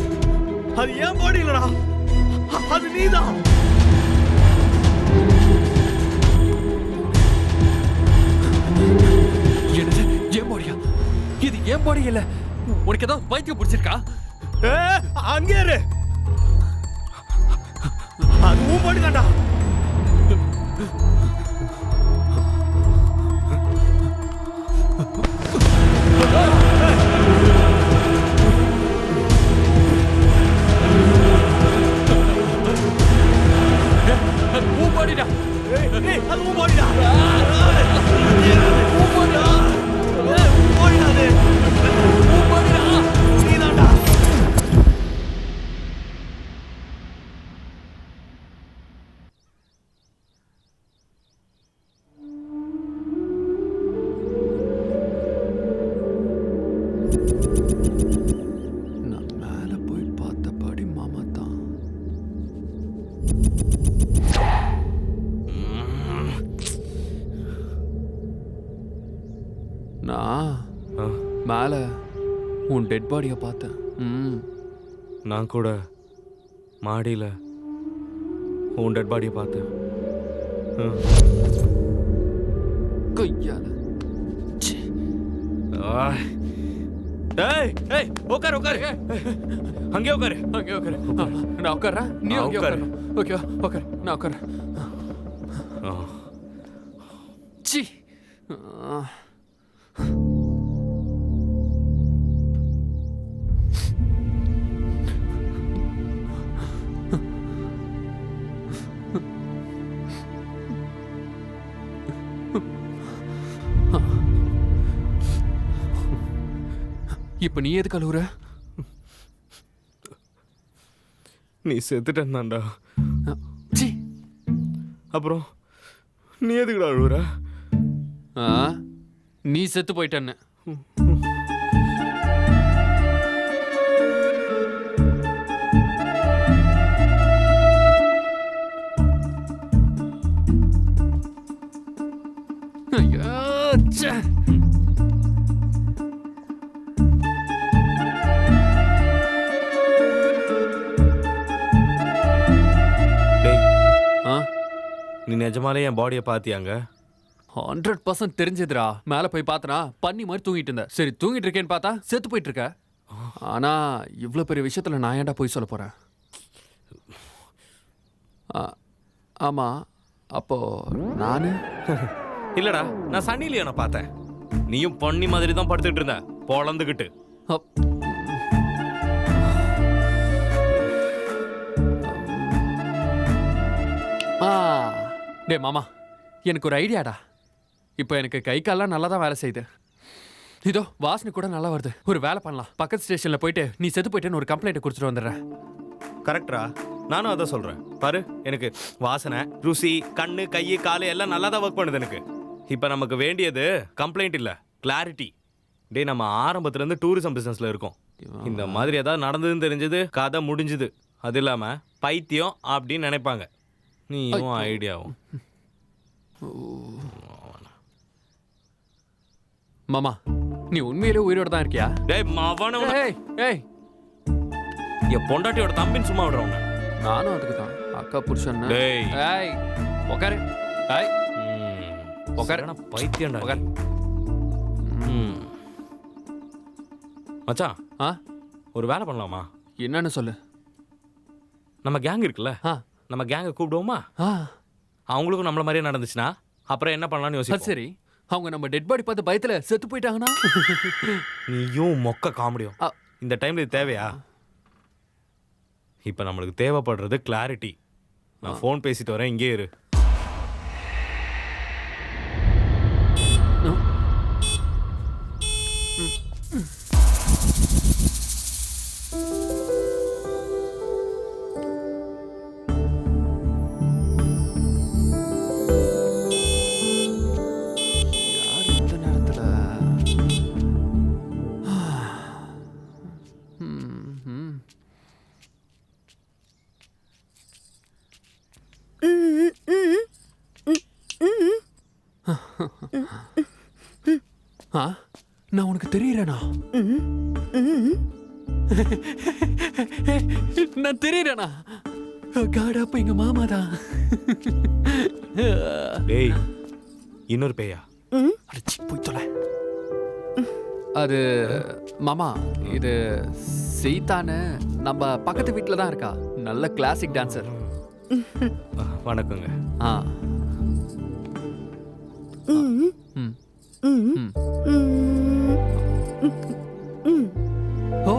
Speaker 3: அது ஏன் பாடி இல்லடா அது நீதான்
Speaker 4: என்னது ஏன் பாடியா இது ஏன் பாடி இல்ல. உனக்கு ஏதாவது பைத்தியம் பிடிச்சிருக்கா?
Speaker 3: அங்கே இரு. அதுவும் பாடிதான்டா.
Speaker 4: நான் மேல போய் பார்த்தபடி மாமா தான். நான் மேல உன் டெட் பாடியை பார்த்தேன்.
Speaker 3: நான் கூட மாடியில் உன் டெட் பாடியை பார்த்தேன்.
Speaker 4: கையால.
Speaker 3: ஏய் ஏய் உட்காரு உட்காரு. அங்கே உட்காரு.
Speaker 4: அங்கே உட்காரு. நான் உட்கார்றேன், நீ அங்கே உட்காரு. ஓகே உட்காரு, நான் உட்கார்றேன். சி. இப்ப நீ எது கழுவுற?
Speaker 3: நீ செத்துட்டேன்தான்டா.
Speaker 4: சி.
Speaker 3: அப்புறம் நீ எதுக்குடா அழுவுற?
Speaker 4: நீ செத்து போயிட்டேன்னு.
Speaker 3: நீ நிஜமாலே என் பாடியை பார்த்தியாங்க?
Speaker 4: 100% தெரிஞ்சதுடா. மேல போய் பார்த்தனா பண்ணி மாதிரி தூங்கிட்டு இருந்த. சரி தூங்கிட்டு இருக்கேன்னு பார்த்தா செத்து போயிட்டு இருக்க. ஆனா இவ்வளவு பெரிய விஷயத்துல நான் ஏன்டா போய் சொல்ல போறேன்? ஆமா, அப்போ நானு
Speaker 3: இல்லடா, நான் சன்னி லியோனை பார்த்தேன். நீயும் பண்ணி மாதிரி தான் படுத்துட்டு இருந்த, பொழந்துக்கிட்டு.
Speaker 4: டே மாமா, எனக்கு ஒரு ஐடியாடா. இப்போ எனக்கு கை கால்லாம் நல்லா தான் வேலை செய்யுது. இதோ வாசனை கூட நல்லா வருது. ஒரு வேலை பண்ணலாம். பக்கத்து ஸ்டேஷன்ல போயிட்டு நீ செத்து போயிட்டேன்னு ஒரு கம்ப்ளைண்ட் கொடுத்துட்டு வந்துடுறேன்.
Speaker 3: கரெக்டா? நானும் அதான் சொல்றேன். பாரு, எனக்கு வாசனை, ருசி, கண்ணு, கை, காலு எல்லாம் நல்லா தான் ஒர்க் பண்ணுது எனக்கு. இப்போ நமக்கு வேண்டியது கம்ப்ளைண்ட் இல்லை, கிளாரிட்டி. டே, நம்ம ஆரம்பத்துல இருந்து டூரிசம் பிசினஸ்ல இருக்கோம். இந்த மாதிரி ஏதாவது நடந்ததுன்னு தெரிஞ்சது கதை முடிஞ்சுது. அது இல்லாம பைத்தியம் அப்படின்னு நினைப்பாங்க. நீயும் ஐடியாவும்.
Speaker 4: மாமா, நீ உண்மையிலே உயிரோட தான் இருக்கியா?
Speaker 3: டேய் மவன,
Speaker 4: ஏய்
Speaker 3: என் பொண்டாட்டியோட தம்பின்னு சும்மா விடுறவங்க.
Speaker 4: நானும் அதுக்கு தான் அக்கா புருஷன்.
Speaker 3: டேய்
Speaker 4: ஏய் உட்காரு. ஏய் உட்காரு.
Speaker 3: பைத்தியம்டா. உட்காரு. மச்சான், ஒரு வேலை பண்ணலாமா?
Speaker 4: என்னன்னு சொல்லு.
Speaker 3: நம்ம கேங் இருக்குல்ல, நம்ம கேங்கை கூப்பிடுவோமா? அவங்களுக்கும் நம்மள மாதிரியே நடந்துச்சுன்னா அப்புறம் என்ன பண்ணலாம்னு யோசிப்போம்.
Speaker 4: சரி, அவங்க நம்ம டெட் பாடி பார்த்து பயத்துல செத்து போயிட்டாங்கன்னா?
Speaker 3: நீயும் மொக்க காமெடியும். இந்த டைம்ல இது தேவையா? இப்ப நம்மளுக்கு தேவைப்படுறது கிளாரிட்டி. நான் ஃபோன் பேசிட்டு வரேன், இங்கே இரு.
Speaker 4: நான் உனக்கு தெரியறேனா? நான் தெரியறேனா? காட், அப்ப எங்க மாமா தான்.
Speaker 3: டேய், இன்னொரு பேயா?
Speaker 4: அடிச்சு போய் தொலை. அது மாமா இது சீதான்னு நம்ம பக்கத்து வீட்டில் தான் இருக்கா. நல்ல கிளாசிக் டான்சர்.
Speaker 3: வணக்கங்க.
Speaker 4: ஆ ம் ம் ஓ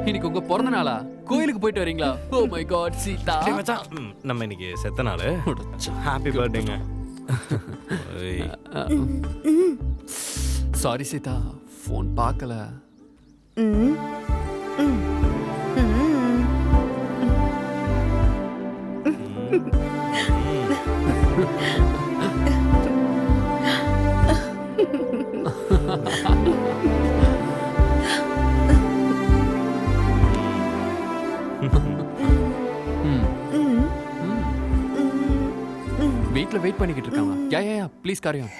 Speaker 4: இன்னைக்கு உங்க பிறந்த நாளா? கோயிலுக்கு போயிட்டு வரீங்களா? Oh my god Sita.
Speaker 3: டேய் மச்சான், நம்ம இன்னைக்கு செத்த நாள். ஹாப்பி பர்த்டேங்க.
Speaker 4: சாரி சீதா, ஃபோன் பார்க்கல. வீட்டில் வெயிட் பண்ணிக்கிட்டு இருக்காங்க. யா ப்ளீஸ் காரியம்.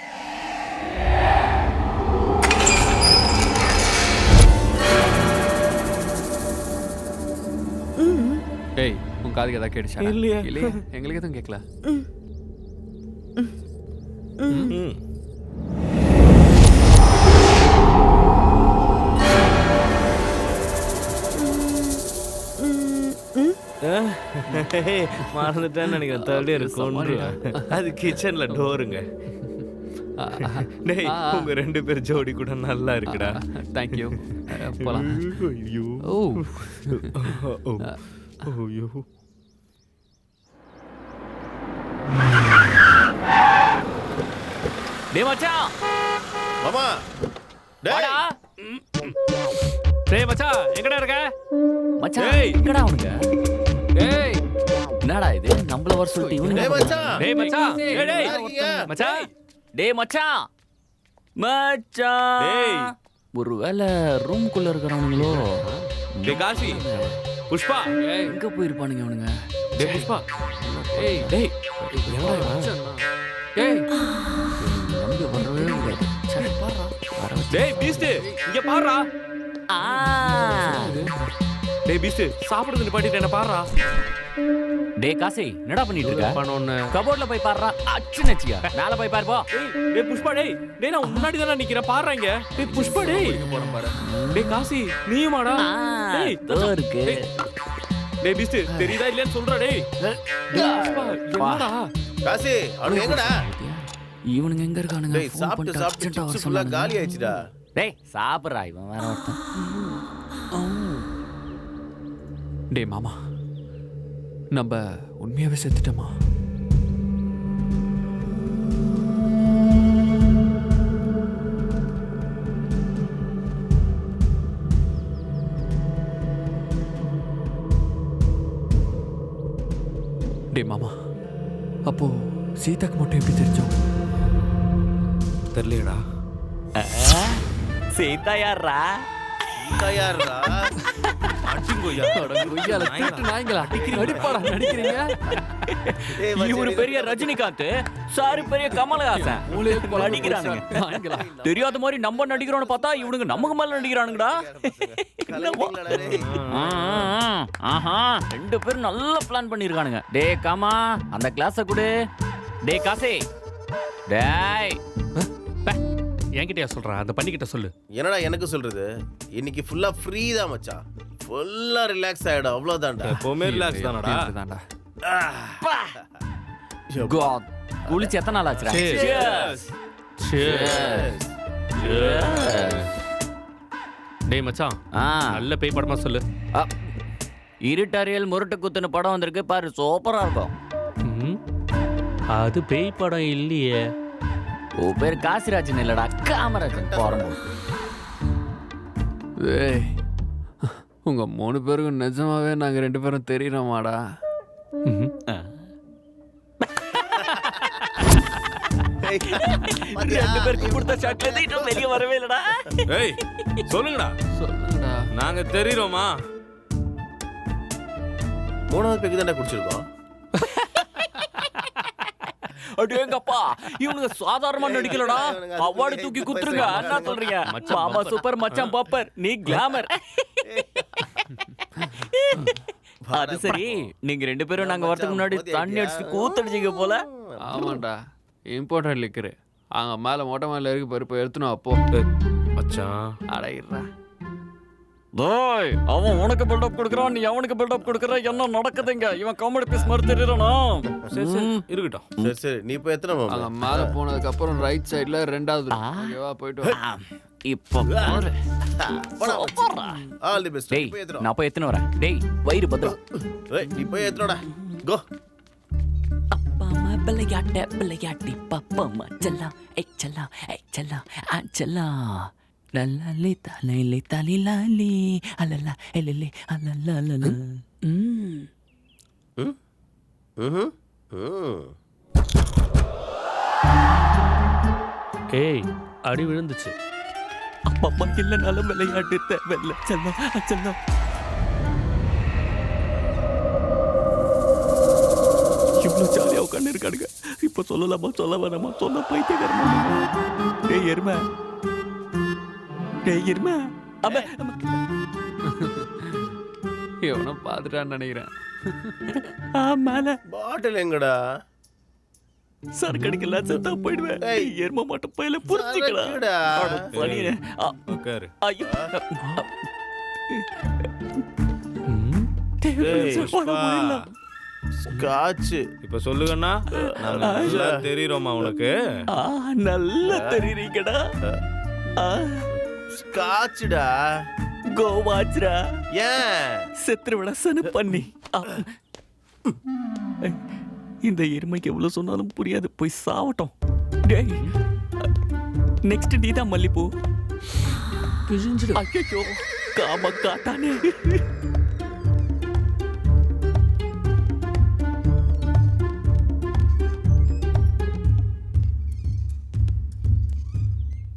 Speaker 4: டேய் உன் காதுக்கு ஏதாவது கேட்டுச்சா?
Speaker 3: இல்லையே.
Speaker 4: இல்லையே, எங்களுக்கு எதுவும் கேட்கல.
Speaker 3: மறந்துட்டேன்னு நினைக்கிறேன். தள்ளி இருக்கும். அது கிச்சன்ல டோருங்க. டேய் உங்க 2 பேர் ஜோடி கூட நல்லா இருக்குடா.
Speaker 4: தேங்க்யூ. போலாம்.
Speaker 3: ஐயோ
Speaker 4: ஓ
Speaker 3: ஐயோ.
Speaker 8: டேய் மச்சான்,
Speaker 9: மாமா டேய்
Speaker 8: வாடா.
Speaker 3: டேய் மச்சான், எங்கடா இருக்க?
Speaker 8: மச்சான்
Speaker 3: டேய்.
Speaker 8: எங்கடா அவனுங்க?
Speaker 4: ஏய்
Speaker 8: என்னடா இது நம்மள வர சொல்லிட்டு
Speaker 9: டேய்
Speaker 8: இவனுங்க?
Speaker 9: மச்சான்
Speaker 3: டேய் மச்சான், டேய் டேய்
Speaker 9: யார் இருக்கீங்க?
Speaker 3: மச்சான்.
Speaker 8: டேய் மச்சான், மச்சான்.
Speaker 3: டேய்.
Speaker 8: ஒருவேளை ரூம்குள்ள இருக்கிறவனுங்களோ?
Speaker 3: டேய் காசி, புஷ்பா.
Speaker 8: எங்க போயிருப்பானுங்க அவனுங்க?
Speaker 3: டேய் புஷ்பா.
Speaker 4: ஏய்
Speaker 3: டேய் என்னடா இவன்?
Speaker 4: ஏய்
Speaker 8: நம்பி வரவே முடியாது. சரி பாருடா. வர வச்சு.
Speaker 3: டேய் பீஸ்ட், இங்க பாருடா.
Speaker 8: ஆ.
Speaker 3: டேய் பீஸ்ட், சாப்பிடுறது நிப்பாட்டிட்டு என்ன பாருடா.
Speaker 8: டேய் காசி, என்னடா பண்ணிட்டு இருக்க?
Speaker 3: பண்ணோன்னு.
Speaker 8: கபோர்ட்ல போய் பாருடா. அச்சு நச்சியா. மேல போய் பாரு போ.
Speaker 3: டேய் புஷ்பா, டேய் நான் முன்னாடி தான நிக்கிறேன், பாருடா இங்க. டேய் புஷ்பா, டேய் டேய் காசி, நீயுமாடா? டேய்
Speaker 8: இதோ இருக்கு.
Speaker 3: டேய் பீஸ்ட், தெரியுதா இல்லையான்னு சொல்றா. டேய் புஷ்பா, என்னடா?
Speaker 9: காசி அவனுக்கு எங்கடா?
Speaker 8: இவனுங்க எங்க இருக்கானுங்க?
Speaker 9: டேய் சாப்பிட்டு சாப்பிட்டு chips ஃபுல்லா காலி ஆயிடுச்சுடா.
Speaker 8: டேய் சாப்பிடுறா, இவன் வேற ஒருத்தன்.
Speaker 4: டேய் மாமா, நம்ம உண்மையாவே செத்துட்டோமா? டேய் மாமா, அப்போ சீதாக்கு மட்டும் எப்படி தெரிஞ்சோம்?
Speaker 3: தெரியலடா.
Speaker 8: சீதா யாரா?
Speaker 9: தயாரா?
Speaker 3: அடிங்கோயா.
Speaker 4: நடிக்கிறீங்க.
Speaker 9: டேய் மச்சான்,
Speaker 8: இவரு பெரிய ரஜினிகாந்த், சாரு பெரிய கமலஹாசன். நடிக்கிறானுங்க. தெரியாத மாதிரி நம்ம நடிக்கிறோம்னு பார்த்தா இவனுங்க நமக்கு மேல நடிக்கிறானுங்கடா.
Speaker 9: கலந்தீங்களாடா டேய்?
Speaker 8: ஆஹா, 2 பேரும் நல்லா பிளான் பண்ணிருக்கானுங்க. டேய் காமா, அந்த கிளாஸ குடு. டேய் காசி, டேய்
Speaker 2: என்கிட்டயா சொல்றா? அந்த பண்ணிக்கிட்ட சொல்லு.
Speaker 9: என்னடா எனக்கு சொல்றது? இன்னைக்கு ஃபுல்லா ஃப்ரீ தான் மச்சான். ஃபுல்லா ரிலாக்ஸ் ஆயிடும், அவ்வளவுதான்டா.
Speaker 3: எப்பவுமே ரிலாக்ஸ் தானடா.
Speaker 4: தான்டா.
Speaker 8: God, குளிச்சு எத்தனை நாள் ஆச்சுடா?
Speaker 3: Cheers.
Speaker 2: டேய் மச்சான்,
Speaker 8: ஆ,
Speaker 2: நல்ல பேய் படமா சொல்லு.
Speaker 8: இருட்டறியல் முரட்டு குத்துன்னு படம் வந்திருக்கு பாரு, சூப்பரா இருக்கும்.
Speaker 2: ம், அது பேய் படம் இல்லையே.
Speaker 8: ஓ பேர் காசிராஜன் இல்லடா, காமராஜன். போறோம்.
Speaker 4: ஏய் உங்க 3 பேருக்கும் நிஜமாவே நாங்க 2 பேரும் தெரியறோமாடா?
Speaker 9: பாத்தியா?
Speaker 8: 2 பேருக்கு கொடுத்த சாக்லேட் இன்னும் வெளிய வரவே இல்லடா.
Speaker 3: ஏய் சொல்லுங்கடா.
Speaker 4: சொல்லுங்கடா.
Speaker 3: நாங்க தெரியுறோமா?
Speaker 9: 3வது பேக்கு தான்டா குடிச்சிருக்கோம்.
Speaker 8: அடேங்கப்பா, இவனுங்க சாதாரணமா நடிக்கலடா. அவார்டு தூக்கி குத்துருங்க. என்ன சொல்றீங்க? மாமா சூப்பர், மச்சான் பாப்பர், நீ கிளாமர். அது சரி, நீங்க 2 பேரும் நாங்க வரதுக்கு முன்னாடி தண்ணி அடிச்சு கூத்தடிச்சீங்க போல.
Speaker 4: ஆமாண்டா, இம்பார்ட்டன்ட் லிக்கரு அங்க மேல மொட்டை மேல இருக்கு பாரு, போய் எடுத்துனோம். அப்போ
Speaker 3: மச்சான்
Speaker 4: அடையிறா டேய், அவன் உனக்கு பில்டப் கொடுக்குறான், நீ அவனுக்கு பில்டப் கொடுக்குற. என்ன நடக்குதுங்க? இவன் காமெடி பீஸ் மாதிரி தெரியறானா?
Speaker 3: சரி சரி இருக்கட்டும்.
Speaker 9: சரி சரி நீ இப்போ எத்தனை மாமா?
Speaker 4: அங்க மேல போனதுக்கு அப்புறம் ரைட் சைடுல ரெண்டாவது. ஓகேவா, போயிட்டு வா.
Speaker 8: இப்போ பாரு.
Speaker 9: All the best.
Speaker 8: டேய்,
Speaker 9: இப்போ எத்தனை?
Speaker 8: நான் போய் எத்தனை வரேன். டேய், வயிறு பத்திரம்.
Speaker 9: ஏய் நீ போய் எத்தனோடா? கோ.
Speaker 8: அப்பா அம்மா விளையாட்டி பாப்பா செல்லாம் செல்லாம் செல்லாம் லல்லி தலையிலே தலிலாலி அலலா எலலே அலலா அலலா.
Speaker 9: ம் ம்.
Speaker 2: ஏய் அடி விழுந்துச்சு.
Speaker 8: அப்பா அம்மா இல்லைனாலும் விளையாட்டு தேவையில்ல செல்லம் செல்லம். இவ்வளோ ஜாலியாக உட்காந்து இருக்கானுங்க. இப்போ சொல்லலாமா சொல்ல வேணாமா? சொன்ன பைத்தியக்காரமா. டேய் எருமை, டேய் எருமை.
Speaker 4: இவனை பார்த்துட்டான்னு நினைக்கிறேன்.
Speaker 8: மேல
Speaker 9: பாட்டில் எங்கடா?
Speaker 8: சரக்கடிக்கலாம் செத்தா போயிடுவேன்.
Speaker 9: ஏய்,
Speaker 8: எருமை மட்டும் பையில புரிஞ்சுக்கலாம்.
Speaker 9: சரக்குடா.
Speaker 3: உட்காரு.
Speaker 8: ஐயோ.
Speaker 9: ஏய், ஸ்காட்ச்.
Speaker 3: இப்ப சொல்லுங்கண்ணா, நாங்க நல்லா தெரியுறோமா உனக்கு?
Speaker 8: நல்லா தெரியுறீங்கடா.
Speaker 9: ஸ்காட்ச்டா.
Speaker 8: கோவாச்ரா.
Speaker 9: ஏன்
Speaker 8: செத்துருவிட சனு பண்ணி. இந்த எருமைக்கு எவ்வளவு சொன்னாலும் புரியாது. போய் சாவட்டும். டேய், நெக்ஸ்ட் நீதான் மல்லிப்பூ. பிரிஞ்சிடு. ஐயோ, காம காட்டானே.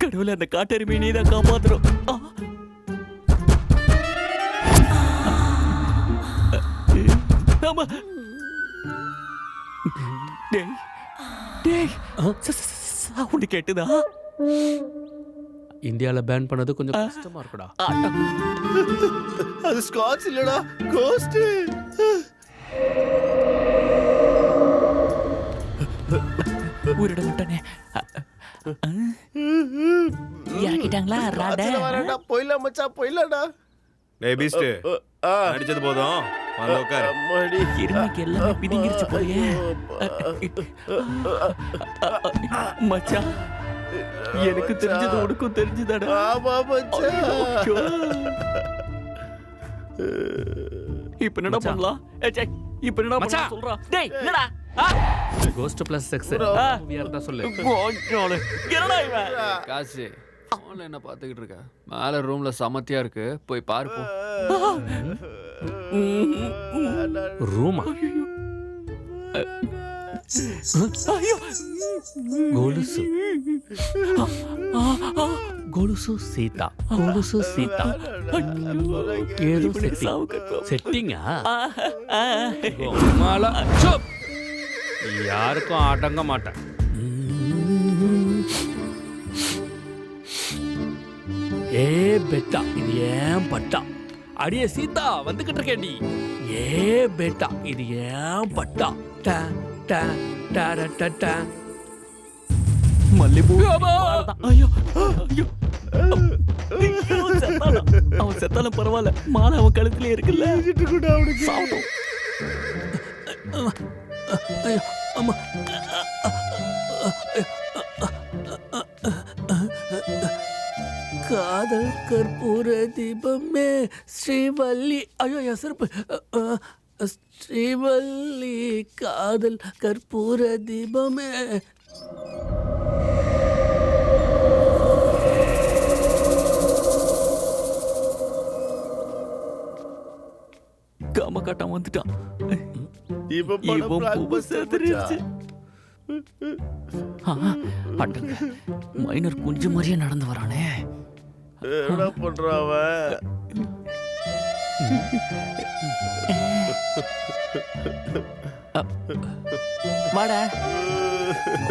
Speaker 8: கடவுளே, அந்த காட்டெருமையை நீதான் காப்பாத்துறோம். ஆமா. டேய் டேய், சவுண்ட் கேட்டுதா?
Speaker 2: இந்தியாவில் பேன் பண்ணது கொஞ்சம் கஷ்டமா இருக்குடா.
Speaker 9: அது ஸ்காட்ச் இல்லடா, கோஸ்ட்.
Speaker 8: ஊரிட மாட்டானே. இறக்கிட்டாங்களா ராட?
Speaker 9: வரடா, போயிடலாம் மச்சான், போயிடலாம்டா.
Speaker 3: டேய் பீஸ்ட், அடிச்சது போதும், வந்து உட்காரு.
Speaker 9: அம்மாடி.
Speaker 8: எருமைக்கு எல்லாமே பிதிங்கிருச்சு போயே. மச்சான், எனக்கு தெரிஞ்சது உனக்கும் தெரிஞ்சுதாடா.
Speaker 9: ஆமா மச்சான்.
Speaker 8: இப்ப என்னடா பண்ணலாம்? இப்ப என்னடா பண்ணலாம் சொல்றா? டேய் என்னடா?
Speaker 2: கோஸ்ட் பிளஸ் செக்ஸ் இருந்தா சொல்லு.
Speaker 8: என்னடா இவன்?
Speaker 4: காசு ஃபோன்ல என்ன பார்த்துக்கிட்டு இருக்க? மேல ரூம்ல சமத்தியா இருக்கு, போய் பாரு போ.
Speaker 2: ரூமா? గొలుసు గొలుసు సీత గొలుసు సీత ఏదో సెట్టింగా
Speaker 3: யாருக்கும் ஆட்டங்க மாட்டேன்.
Speaker 2: ஏ பெட்டா, இது ஏன் பட்டா? அடியே சீதா, வந்துகிட்டு இருக்கேன்டி. ஏ பெட்டா, இது ஏன் பட்டா?
Speaker 8: மல்லிப்பூ. ஐயோ ஐயோ, அவன் செத்தாலும் பரவாயில்ல, மாலை அவன் கழுத்திலே இருக்குல்ல. சாப்பிடும். ஐயோ அம்மா. காதல் கற்பூர தீபமே ஸ்ரீவல்லி. ஐயோ என் சிறப்பு. ஸ்ரீவல்லி காதல் கற்பூர தீபமே. காம காட்டாம வந்துட்டான். மைனர் கொஞ்சம் மாதிரியே நடந்து வரானே.
Speaker 9: என்ன பண்றான் அவன்?
Speaker 8: வாடா,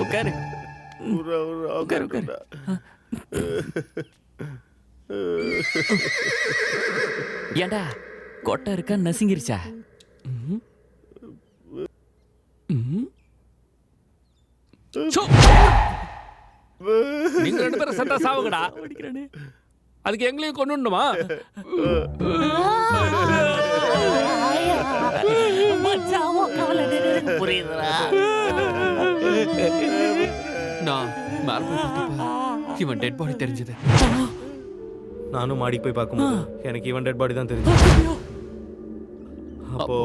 Speaker 8: உட்காரு உட்காரு உட்காரு. ஏண்டா கொட்டை இருக்கா நசுங்கிருச்சா?
Speaker 2: நீங்க ரெண்டு பேரும் சண்டை சாவுங்கடா.
Speaker 8: அடிக்கிறானே.
Speaker 4: அதுக்கு எங்களையும் கொண்டுணுமா?
Speaker 8: புரியுதுடா.
Speaker 4: நான் மேல போய் பார்த்தப்ப இவன் டெட் பாடி தெரிஞ்சது.
Speaker 3: நானும் மாடிக்கு போய் பார்க்கும்போது எனக்கு இவன் டெட் பாடி தான் தெரிஞ்சது. அப்போ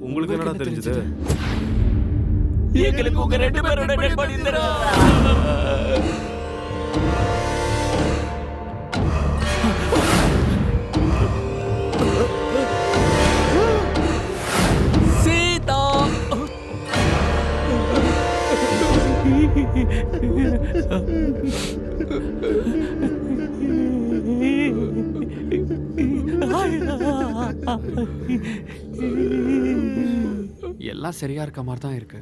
Speaker 3: உங்களுக்கு என்னடா தெரிஞ்சது?
Speaker 8: எங்களுக்கு உங்க 2 பேரோட டெட் பாடி தெரியும்.
Speaker 4: சீதா எல்லாம் சரியா இருக்க மாதிரி தான் இருக்கு.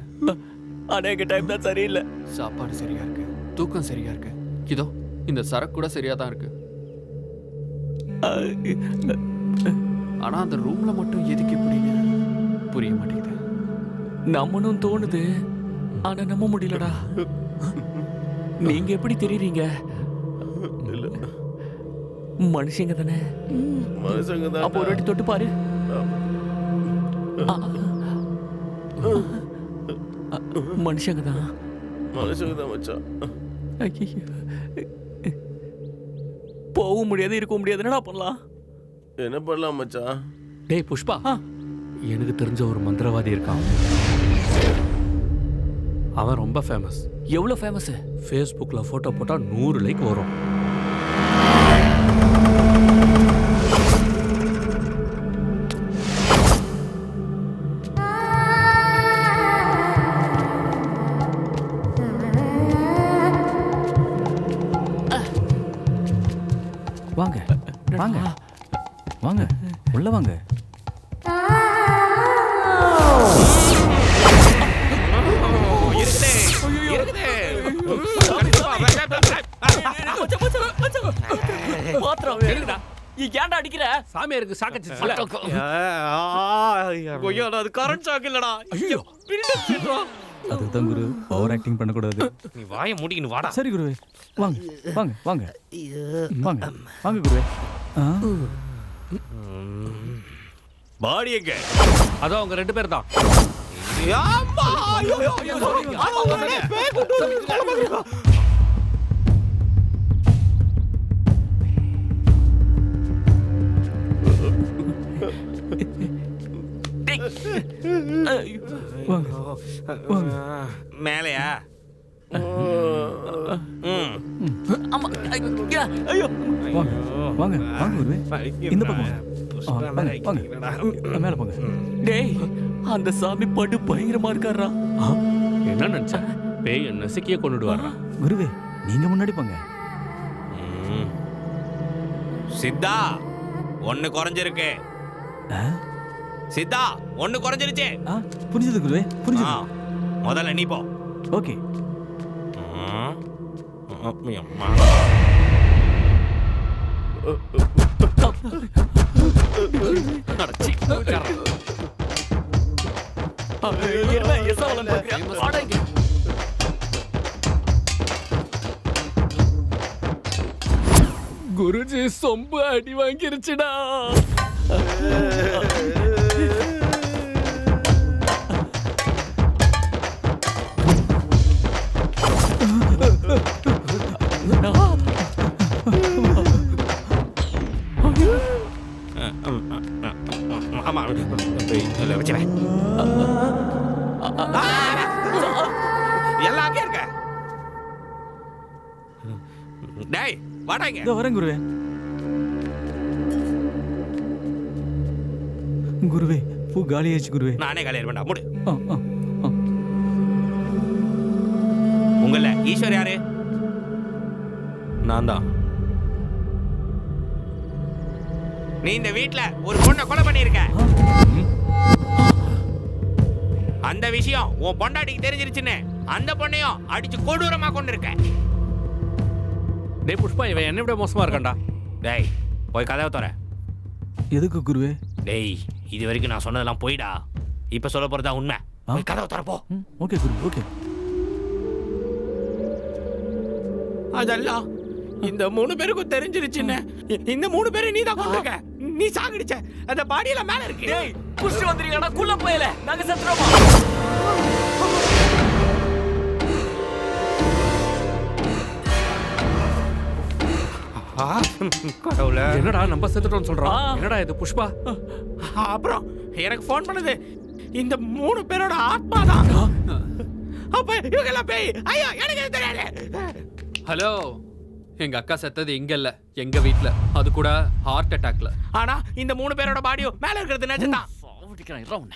Speaker 8: அநேக டைம் தான் சரியில்லை.
Speaker 4: சாப்பாடு சரியா இருக்கு, தூக்கம் சரியா இருக்கு, இதோ இந்த சரக்கு கூட சரியா தான் இருக்கு. ஆனா அந்த ரூம்ல மட்டும் எதுக்கு இப்படின்னு புரிய மாட்டேங்குது.
Speaker 8: நம்மனும் தோணுது, ஆனா நம்ப முடியலடா. நீங்க எப்படி தெரியுறீங்க? மனுஷங்க தானே?
Speaker 9: மனுஷங்க தான்.
Speaker 8: அப்போ ஒரு வாட்டி தொட்டு பாரு. மனுஷங்க தான்.
Speaker 9: மனுஷங்க தான் மச்சான்.
Speaker 8: போக முடியாது, இருக்க முடியாது, என்னடா பண்ணலாம்?
Speaker 9: என்ன பண்ணலாம் மச்சான்?
Speaker 2: டேய் புஷ்பா, எனக்கு தெரிஞ்ச ஒரு மந்திரவாதி இருக்கான். அவன் ரொம்ப ஃபேமஸ்.
Speaker 8: எவ்வளவு ஃபேமஸ்?
Speaker 2: ஃபேஸ்புக்கில் ஃபோட்டோ போட்டால் 100 லைக் வரும்.
Speaker 12: வாங்க வாங்க வாங்க, உள்ள வாங்க.
Speaker 8: ஏன்டா அடிக்கிற?
Speaker 4: சாமியாருக்கு சாக்கச்சு.
Speaker 8: அது கரண்ட் ஷாக் இல்லடா.
Speaker 4: ஐயோ
Speaker 12: அதுதான் குரு, ஓவர் ஆக்டிங் பண்ணக்கூடாது.
Speaker 3: நீ வாயை மூடிக்கின்னு வாடா.
Speaker 12: சரி குருவே, வாங்க வாங்க வாங்க வாங்க வாங்க குருவே.
Speaker 3: பாடி எங்க?
Speaker 2: அதான் அவங்க 2 பேர் தான்.
Speaker 3: மேலையா?
Speaker 8: ஐயோ
Speaker 12: வாங்க வாங்க வாங்க குருவே, இந்த பக்கம் வாங்க வாங்க, மேல போங்க.
Speaker 8: டேய், அந்த சாமி படு பயங்கரமா இருக்காரா?
Speaker 2: என்ன நினைச்ச? பேய் நசுக்கிய கொண்டுட்டு வர்றான்.
Speaker 12: குருவே நீங்க முன்னாடி போங்க.
Speaker 3: சித்தா, 1 குறைஞ்சிருக்கு. சித்தா, 1 குறைஞ்சிருச்சு.
Speaker 12: புரிஞ்சது குருவே, புரிஞ்சது.
Speaker 3: முதல்ல நீ போ.
Speaker 12: ஓகே.
Speaker 4: குருஜி சொம்பு அடி வாங்கிருச்சுடா.
Speaker 3: ஆமா, வச்சுறேன். எல்லாம் அங்கே இருக்க. டேய் வாடா இங்க.
Speaker 12: இதோ வரேன் குருவே. குருவே பூ காலியாச்சு குருவே.
Speaker 3: நானே காலியார் வேண்டாம், மூடு.
Speaker 12: ஆ
Speaker 3: உங்கள ஈஸ்வர் யாரு? நான் தான். நீ இந்த வீட்ல ஒரு பொண்ணை கொலை பண்ணிருக்க. அந்த விஷயம் உன் பொண்டாட்டிக்கு தெரிஞ்சிருச்சுன்னு அந்த பொண்ணையும் அடிச்சு கொடூரமா கொண்டிருக்க.
Speaker 2: டேய் புஷ்பா, இவன் என்ன விட மோசமா இருக்கான்டா.
Speaker 3: டேய் போய் கதவை தர.
Speaker 12: எதுக்கு குருவே?
Speaker 3: டேய் இது வரைக்கும் நான் சொன்னதெல்லாம் போய்டா. இப்ப சொல்ல போறதா உண்மை. போய் கதவை தரப்போ.
Speaker 12: ஓகே குரு, ஓகே.
Speaker 3: அதெல்லாம் இந்த 3 பேருக்கும் தெரிஞ்சிருச்சுன்னு இந்த 3 பேரும் நீ தான் கொண்டிருக்க. நீ சாகடிச்ச அந்த பாடியில மேல இருக்கு.
Speaker 8: டேய் புடிச்சு வந்திருக்கடா குள்ள போயல. நாங்க செத்துறோமா?
Speaker 3: கடவுளே.
Speaker 2: என்னடா நம்ம செத்துட்டோம்னு சொல்றான்? என்னடா இது புஷ்பா?
Speaker 3: அப்புறம் எனக்கு ஃபோன் பண்ணது இந்த 3 பேரோட ஆத்மா தான். அப்ப இவங்க எல்லாம் பேய். ஐயோ எனக்கு எதுவும் தெரியாது.
Speaker 4: ஹலோ, எங்க அக்கா செத்தது இங்க இல்ல, எங்க வீட்ல. அது கூட ஹார்ட் அட்டாக்ல.
Speaker 3: ஆனா இந்த 3 பேரோட பாடியும் மேல இருக்கிறது நிஜம்தான்.
Speaker 8: சாவடிக்கிறேன் இரவுன.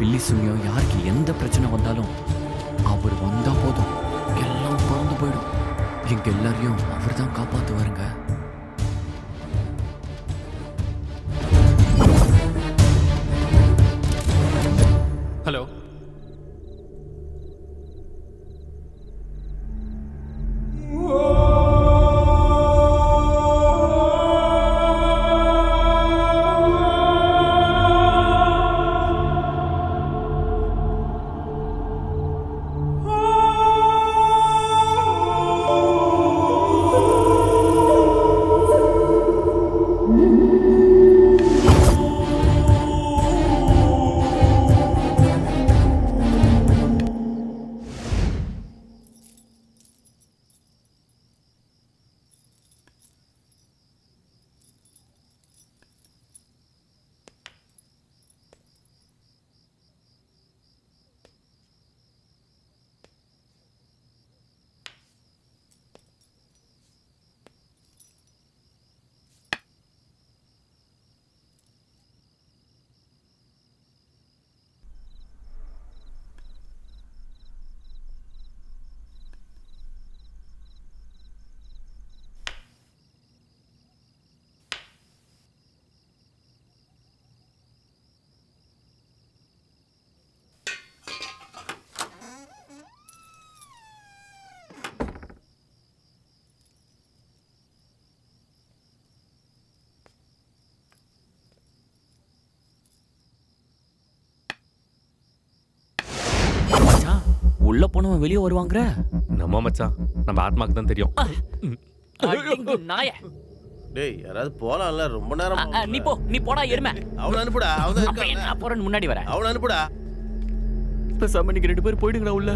Speaker 8: பில்லி சுனியம் யாருக்கு எந்த பிரச்சனை வந்தாலும் அவர் வந்தா போதும், எல்லாம் பறந்து போயிடும். எங்க எல்லாரையும் அவர் தான் காப்பாத்துவாருங்க.
Speaker 4: ஹலோ,
Speaker 8: உள்ள போனவன் வெளியே வருவாங்க.
Speaker 3: நம்ம மச்சான், நம்ம ஆத்மாக்கு தான் தெரியும்.
Speaker 8: நாய
Speaker 9: டேய், யாராவது போலாம்ல, ரொம்ப நேரம்.
Speaker 8: நீ போ, நீ போடா எருமை.
Speaker 9: அவன அனுப்புடா. அவன் இருக்கான்.
Speaker 8: நான் போறேன், முன்னாடி வரேன்.
Speaker 9: அவன அனுப்புடா.
Speaker 8: பேசாம நீங்க 2 பேர் போயிடுங்கடா உள்ள.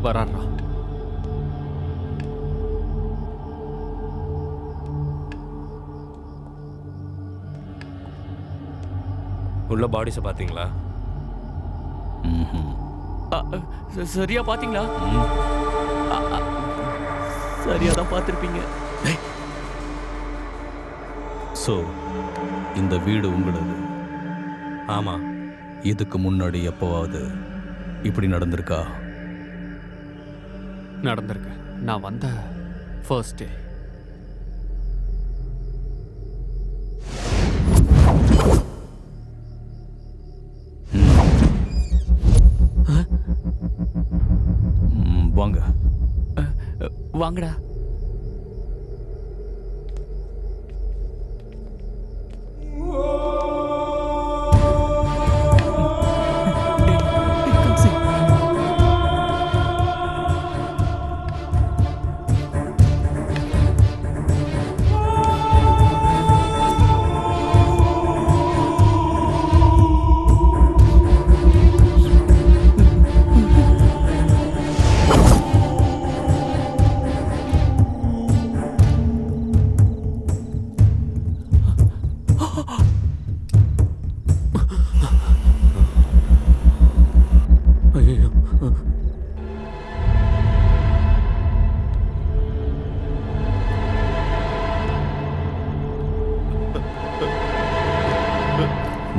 Speaker 4: வராறா.
Speaker 3: உள்ள பாடிஸை பாத்தீங்களா?
Speaker 8: சரியா பாத்தீங்களா? சரியா தான் பார்த்திருப்பீங்க.
Speaker 13: ஸோ இந்த வீடு உங்களது?
Speaker 3: ஆமா.
Speaker 13: இதுக்கு முன்னாடி எப்போவாவது இப்படி நடந்திருக்கா?
Speaker 4: நடந்திருக்கு. நான் வந்த ஃபர்ஸ்ட் டே.
Speaker 13: வாங்க
Speaker 8: வாங்கடா.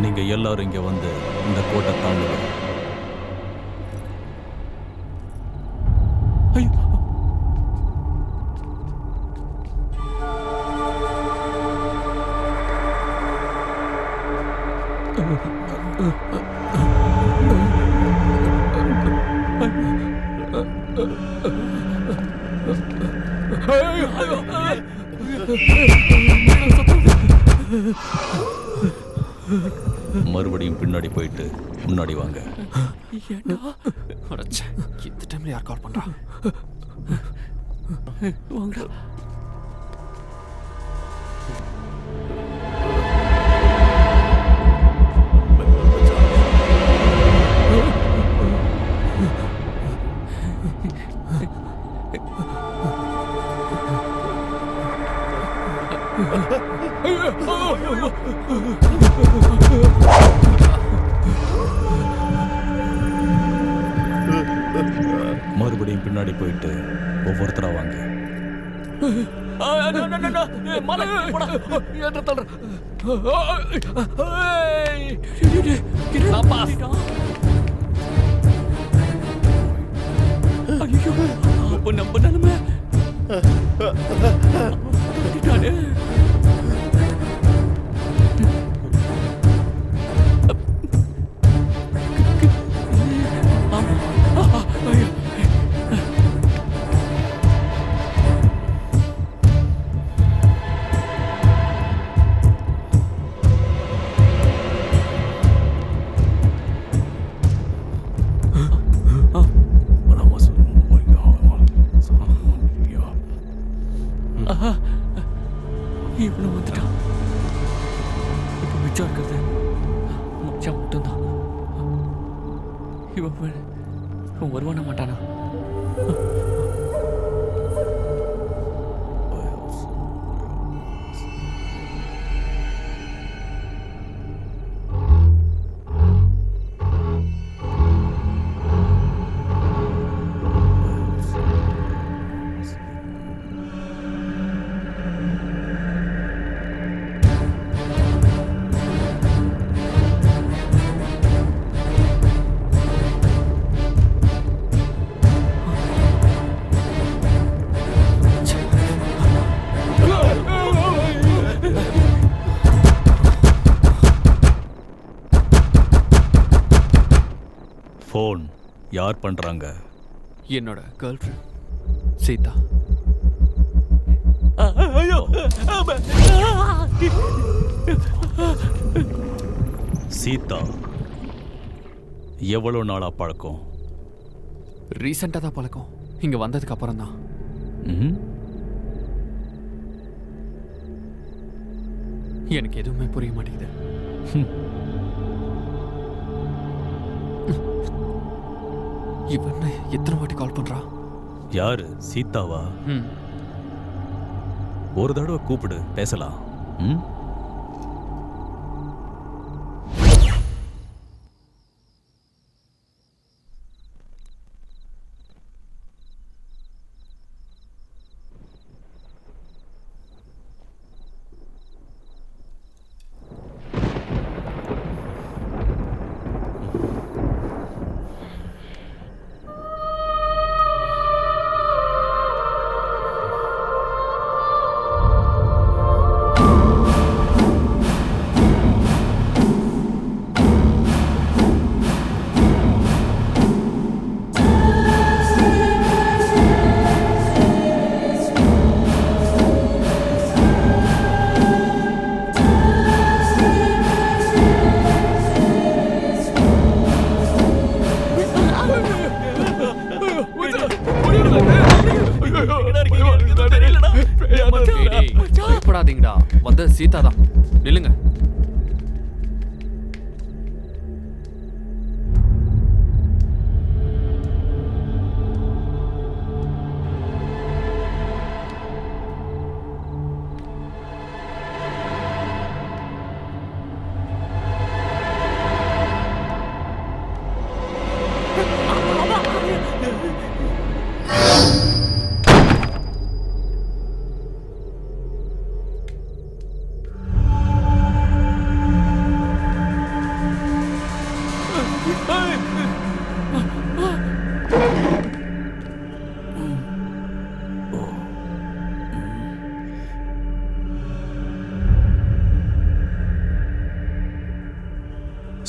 Speaker 13: நீங்க எல்லாரும் இங்க வந்து இந்த கோட்டை தாண்டுங்க. மறுபடியும் பின்னாடி போயிட்டு முன்னாடி வாங்க.
Speaker 4: இந்த டைம்ல யார் கால் பண்றா? வாங்கடா.
Speaker 13: மறுபடியும் பின்னாடி போயிட்டு ஒவ்வொருத்தரா வாங்க.
Speaker 4: நம்ம நிலைமை இவனும் வந்துட்டான். இப்போ மிச்சம் இருக்கிறது மச்சான் மட்டும்தான். இவன் வருவான மாட்டானா?
Speaker 13: ஃபோன் யார் பண்றாங்க?
Speaker 4: என்னோட கேர்ள் ஃப்ரெண்ட் சீதா.
Speaker 13: சீதா எவ்வளோ நாளா பழக்கம்?
Speaker 4: ரீசெண்டாக தான் பழக்கம். இங்கே வந்ததுக்கு அப்புறம் தான். எனக்கு எதுவுமே புரிய மாட்டேங்குது. இவன் எத்தனை வாட்டி கால் பண்றா?
Speaker 13: யாரு? சீதாவா? ஒரு தடவை கூப்பிடு, பேசலாம்.
Speaker 4: பயப்படாதீங்கடா, வந்த சீதா தான். நில்லுங்க.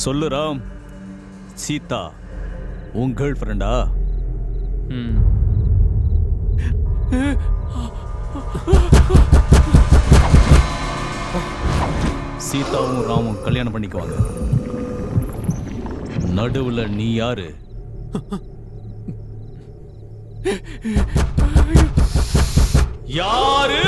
Speaker 13: சொல்லு ராம், சீதா உன் கேர்ள் ஃப்ரெண்டா? சீதாவும் ராமும் கல்யாணம் பண்ணிக்குவாங்க. நடுவுல நீ யாரு? யாரு?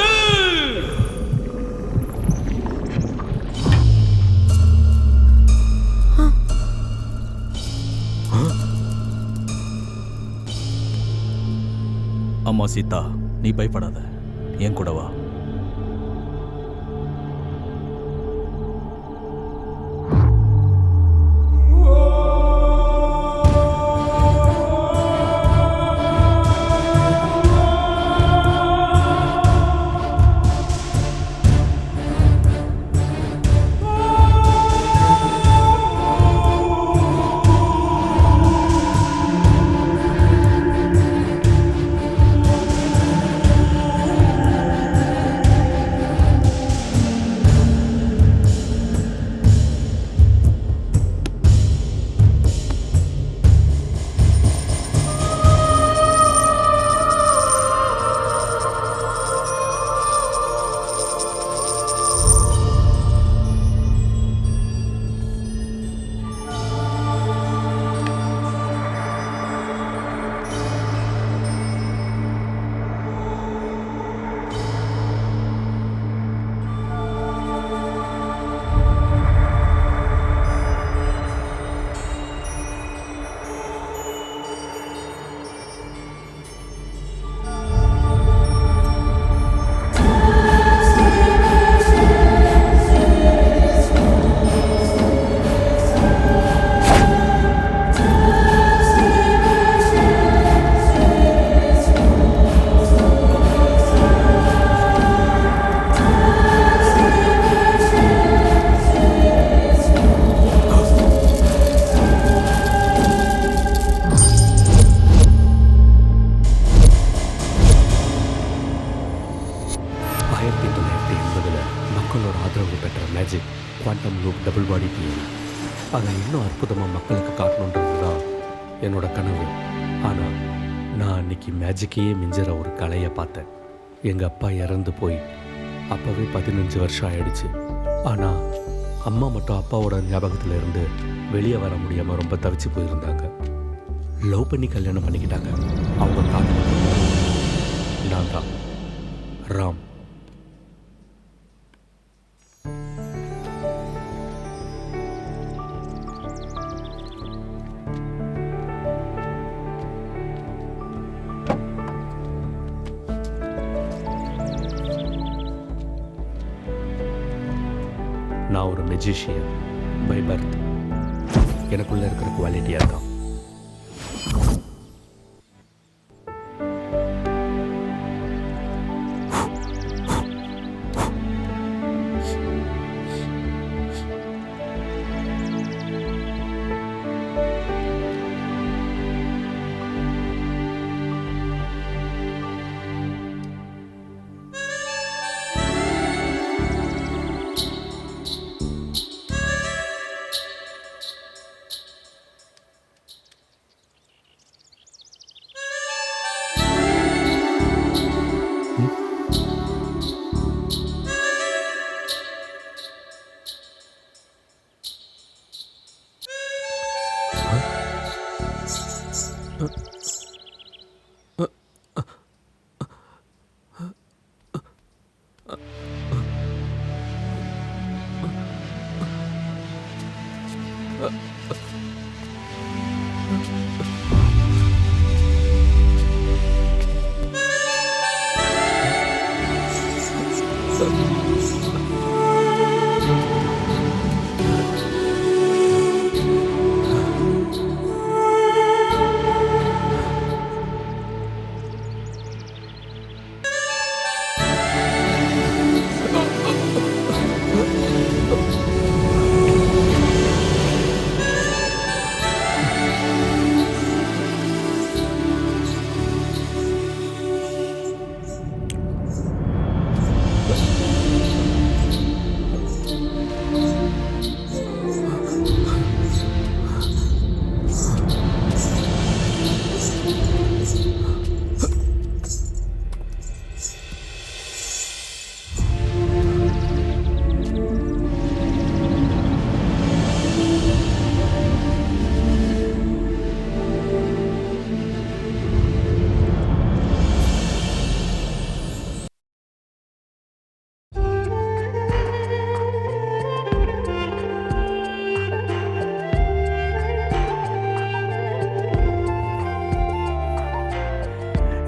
Speaker 13: அம்மா சீதா, நீ பயப்படாத, என் கூட வா.
Speaker 2: குவாண்டம் லூப் டபுள் பாடி தியரி. அதை இன்னும் அற்புதமாக மக்களுக்கு காட்டணுன்றது தான் என்னோட கனவு. ஆனால் நான் அன்னைக்கு மேஜிக்கையே மிஞ்சிற ஒரு கலையை பார்த்தேன். எங்கள் அப்பா இறந்து போய் அப்போவே 15 வருஷம் ஆயிடுச்சு. ஆனால் அம்மா மட்டும் அப்பாவோட ஞாபகத்தில் இருந்து வெளியே வர முடியாமல் ரொம்ப தவிச்சு போயிருந்தாங்க. லவ் பண்ணி கல்யாணம் பண்ணிக்கிட்டாங்க. அவங்க காதல் நான் தான் ராம். நான் ஒரு மெஜிஷியன் பை பர்த். எனக்குள்ளே இருக்கிற குவாலிட்டியாக தான்.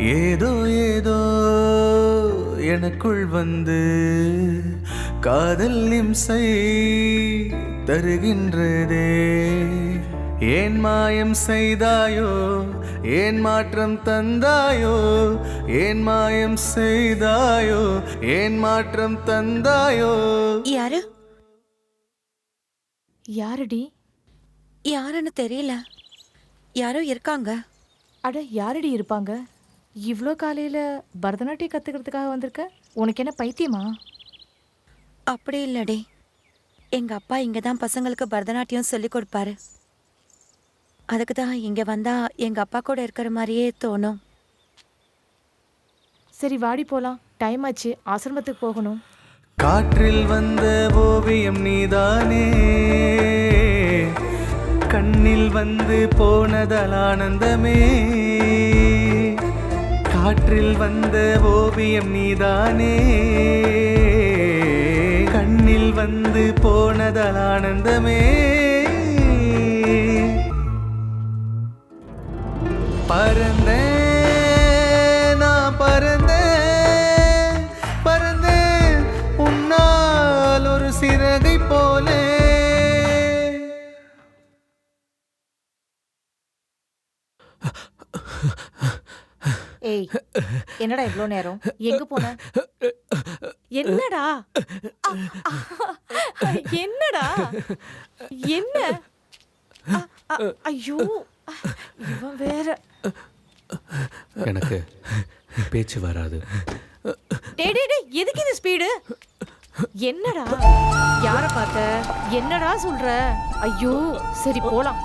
Speaker 11: ஏதோ ஏதோ எனக்குள் வந்து காதல் இம்சை தருகின்றதே. ஏன் மாயம் செய்தாயோ, ஏன் மாற்றம் தந்தாயோ, ஏன் மாயம் செய்தாயோ, ஏன் மாற்றம் தந்தாயோ.
Speaker 6: யாரு
Speaker 10: யாருடி?
Speaker 6: யாருன்னு தெரியல. யாரோ இருக்காங்க.
Speaker 10: அட யாரடி இருப்பாங்க? இவ்வளோ காலையில் பரதநாட்டியம் கற்றுக்கிறதுக்காக வந்திருக்க? உனக்கு என்ன பைத்தியமா?
Speaker 6: அப்படி இல்லடி, எங்க அப்பா இங்க தான் பசங்களுக்கு பரதநாட்டியம் சொல்லி கொடுப்பாரு. அதுக்கு தான் இங்க வந்தா எங்க அப்பா கூட இருக்கிற மாதிரியே தோணும்.
Speaker 10: சரி வாடி போகலாம், டைம் ஆச்சு, ஆசிரமத்துக்கு போகணும்.
Speaker 11: காற்றில் வந்த ஓவியம் நீதானே, கண்ணில் வந்து போனதால் ஆனந்தமே. காற்றில் வந்த ஓவியம் நீதானே, கண்ணில் வந்து போனதால் ஆனந்தமே. பறந்தேன் நான் பறந்தேன், பறந்தேன் உன்னால் ஒரு சிறகை போலே.
Speaker 10: ஏய் என்னடா இவ்வளோ நேரம், எங்க போன? என்னடா என்னடா என்ன? ஐயோ இவன் வேற.
Speaker 2: எனக்கு பேச்சு வராது.
Speaker 10: டேய் டேய் டேய், எதுக்கு இந்த ஸ்பீடு? என்னடா யார பார்த்த? என்னடா சொல்ற? ஐயோ சரி போலாம்.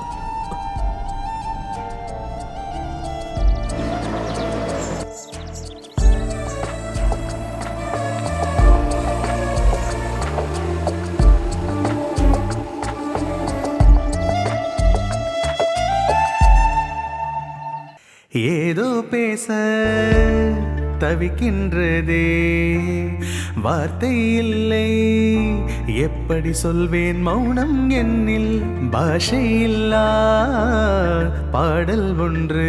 Speaker 11: ஏதோ பேச தவிக்கின்றதே, வார்த்தை இல்லை, எப்படி சொல்வேன் மௌனம் என்னில். பாஷை இல்லா பாடல் ஒன்று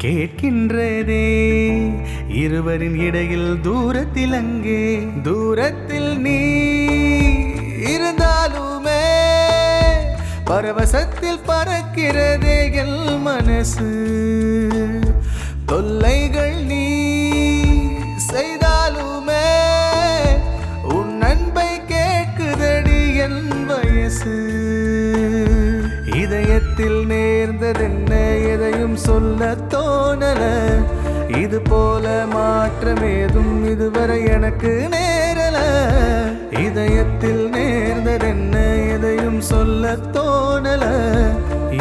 Speaker 11: கேட்கின்றதே, இருவரின் இடையில் தூரத்தில் அங்கே. தூரத்தில் நீ இருந்தாலுமே பரவசத்தில் பறக்கிறதே என் மனசு. தொல்லைகள் நீ செய்தாலுமே உன் அன்பை கேட்குதடி என் வயசு. இதயத்தில் நேர்ந்ததென்ன எதையும் சொல்ல தோணல, இது போல மாற்றம் ஏதும் இதுவரை எனக்கு நேரல. இதயத்தில் நேர்ந்ததென்ன எதையும் சொல்ல தோணல,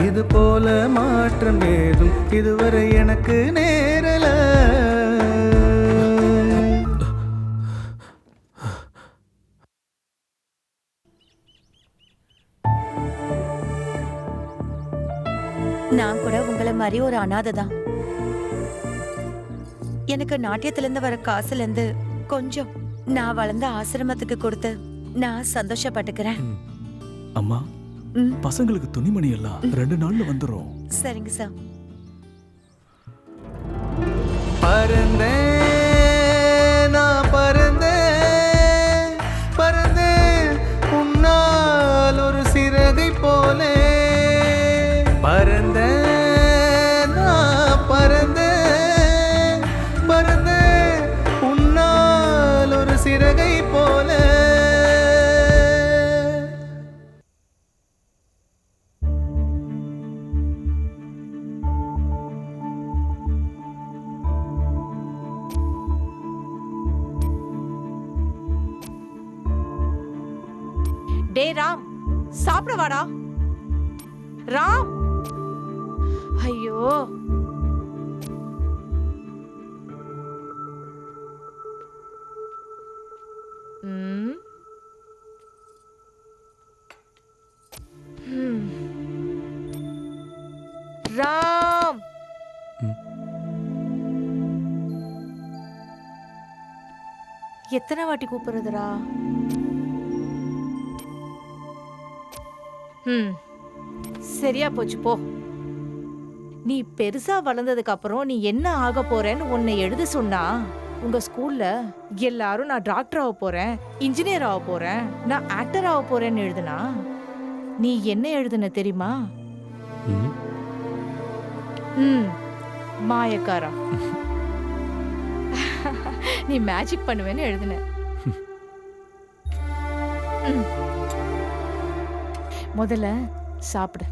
Speaker 11: இது போல மாற்றம் ஏதும் இதுவரை எனக்கு நேரல.
Speaker 6: நான் கூட உங்களை மாதிரி ஒரு அனாதை தான். எனக்கு நாட்டியத்திலிருந்து வர காசுலேருந்து கொஞ்சம் நான் வளர்ந்த ஆசிரமத்துக்கு கொடுத்து நான் சந்தோஷப்பட்டுக்கிறேன்.
Speaker 12: அம்மா, பசங்களுக்கு துணிமணி எல்லாம் 2 நாள்ல வந்துரும்.
Speaker 6: சரிங்க சார்.
Speaker 11: பறந்தேன் நான் பறந்தேன், பறந்தேன் உன்னால் ஒரு சிறகை போலே. பறந்தேன் நான் பறந்தேன், பறந்தேன் உன்னால் ஒரு சிறகை போலே.
Speaker 10: டே ராம், சாப்பிட வாடா. ராம், ஐயோ ராம். எத்தனை வாட்டி கூப்பிடுறதுடா? சரியா போச்சு போ.
Speaker 14: நீ பெருசா வளர்ந்ததுக்கு அப்புறம் நீ என்ன ஆக போறேன்னு உன்னை எழுத சொன்னா உங்க ஸ்கூல்ல எல்லாரும் நான் டாக்டர் ஆக போறேன், இன்ஜினியர் ஆக போறேன், நான் ஆக்டர் ஆக போறேன்னு எழுதுனா நீ என்ன எழுதுன தெரியுமா? மாயக்காரா. நீ மேஜிக் பண்ணுவேன்னு எழுதுன. முதல்ல சாப்பிடு.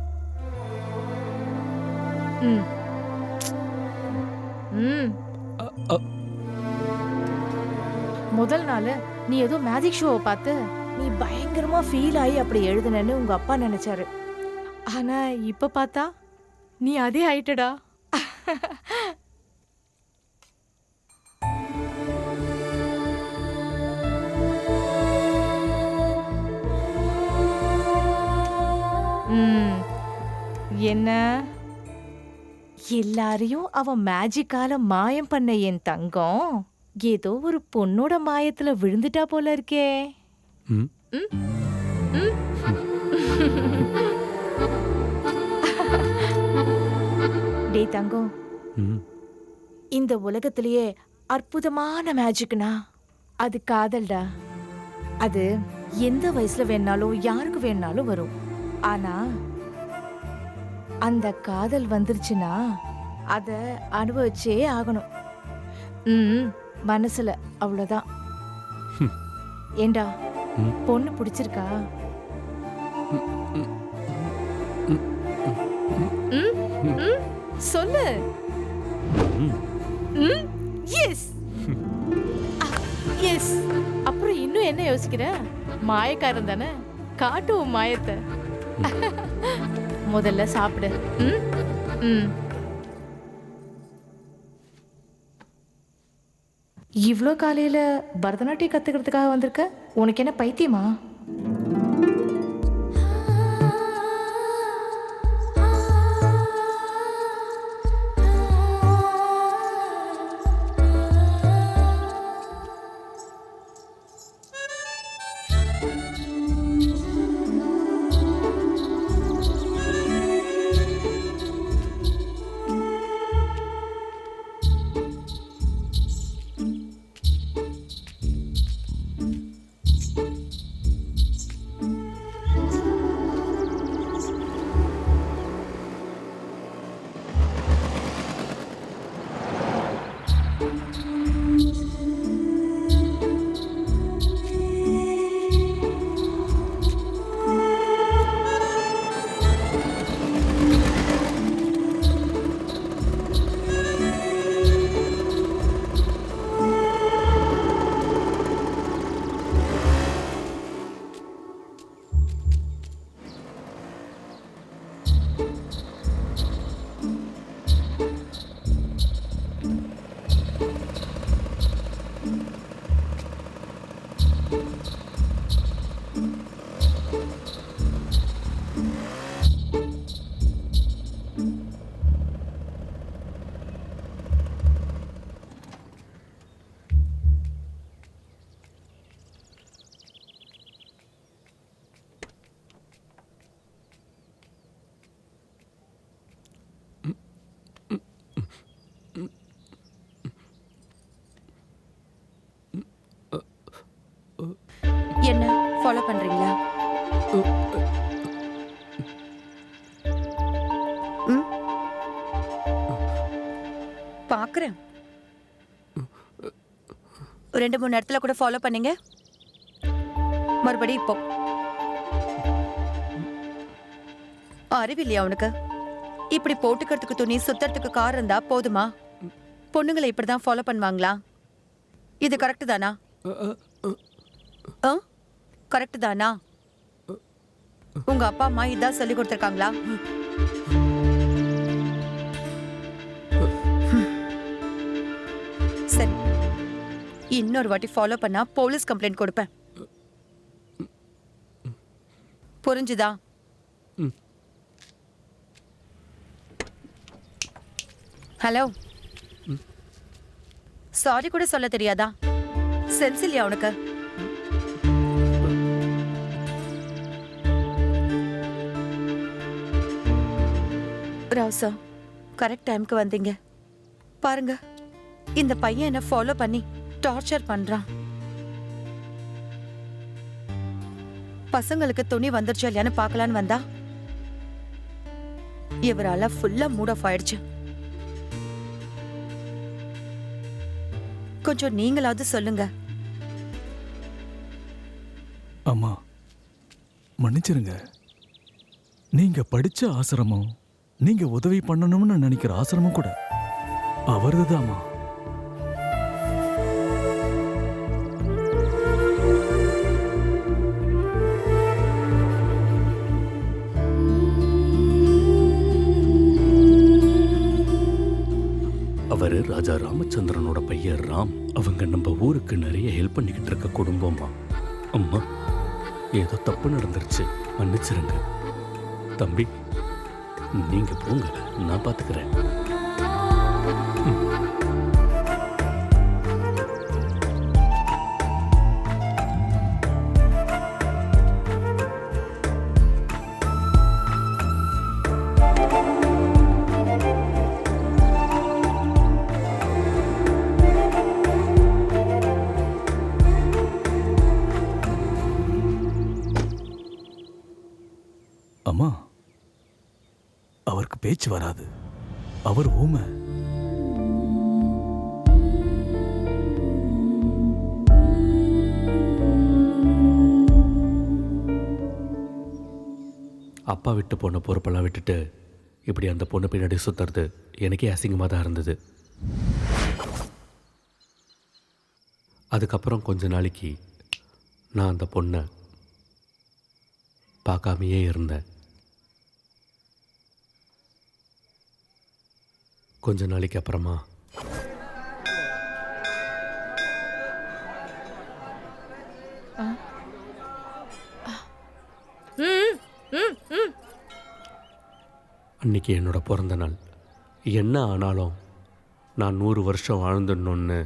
Speaker 14: முதல் நாள் நீ ஏதோ மேஜிக் ஷோவை பார்த்து நீ பயங்கரமா ஃபீல் ஆகி அப்படி எழுதுனன்னு உங்க அப்பா நினைச்சாரு. ஆனா இப்ப பார்த்தா நீ அதே ஆயிட்டடா. என்ன எல்லாரையும் அவன் மேஜிக்கால மாயம் பண்ண என் தங்கம் ஏதோ ஒரு பொண்ணோட மாயத்துல விழுந்துட்டா போல இருக்கே. டே தங்கம், இந்த உலகத்திலேயே அற்புதமான மேஜிக்னா அது காதல்டா. அது எந்த வயசுல வேணாலும் யாருக்கு வேணாலும் வரும். ஆனா அந்த காதல் வந்துருச்சுன்னா அத அனுபவிச்சே ஆகணும். மனசுல அவ்வளவுதான். ஏண்டா பொண்ணு பிடிச்சிருக்கா? சொல்லு. Yes yes. அப்புறம் இன்னும் என்ன யோசிக்கிற? மாயக்காரன் தானே, காட்டுவோம் மாயத்தை. முதல்ல சாப்பிடு. இவ்ளோ காலையில பரதநாட்டியம் கத்துக்கிறதுக்காக வந்திருக்க? உனக்கு என்ன பைத்தியமா?
Speaker 6: என்ன ஃபாலோ பண்றீங்களா? பாக்குறேன். 2-3 இடத்துல கூட ஃபாலோ பண்ணீங்க. மறுபடியும் இப்போ அறிவில்லையா உனக்கு? இப்படி போட்டுக்கிறதுக்கு துணி, சுத்தறதுக்கு கார் இருந்தா போதுமா? பொண்ணுங்களை இப்படிதான் ஃபாலோ பண்ணுவாங்களா? இது கரெக்ட் தானா? கரெக்ட் தானா? உங்க அப்பா அம்மா இதான் சொல்லி கொடுத்திருக்காங்களா? சரி, இன்னொரு வாட்டி ஃபாலோ பண்ணா போலீஸ் கம்ப்ளைண்ட் கொடுப்பேன். புரிஞ்சுதா? ஹலோ, சாரி கூட சொல்ல தெரியாதா? சென்ஸ் இல்லையா உனக்கு? ராவ் சார், கரெக்ட் டைம்க்கு வந்தீங்க. பாருங்க, இந்த பையன் என்ன ஃபாலோ பண்ணி டார்ச்சர் பண்றான். பசங்களுக்கு துணி வந்துருச்சு இல்லையான்னு பார்க்கலான்னு வந்தா இவரால ஃபுல்லா மூட் ஆஃப் ஆயிடுச்சு. கொஞ்சம் நீங்களாவது சொல்லுங்க.
Speaker 13: அம்மா மன்னிச்சிருங்க. நீங்க படிச்ச ஆசிரமம், நீங்க உதவி பண்ணணும்னு நினைக்கிற ஆசிரமம் கூட அவரதுதாம்மா.
Speaker 2: அவர் ராஜா ராமச்சந்திரனோட பையன் ராம். அவங்க நம்ம ஊருக்கு நிறைய ஹெல்ப் பண்ணிக்கிட்டு இருக்க குடும்பமா. அம்மா, ஏதோ தப்பு நடந்துருச்சு, மன்னிச்சிருங்க. தம்பி, நீங்க போங்க, நான் பார்த்துக்கிறேன்.
Speaker 13: அம்மா, அவருக்கு பேச்சு வராது. அவர் ஊமை.
Speaker 2: அப்பா விட்டு போன பொறுப்பெல்லாம் விட்டுட்டு இப்படி அந்த பொண்ணு பின்னாடி சுத்துறது எனக்கே அசிங்கமாக தான் இருந்தது. அதுக்கப்புறம் கொஞ்ச நாளைக்கு நான் அந்த பொண்ணை பார்க்காமையே இருந்தேன். கொஞ்ச நாளைக்கு அப்புறமா அன்னைக்கு என்னோட பிறந்த நாள். என்ன ஆனாலும் நான் 100 வருஷம் வாழ்ந்துடணுன்னு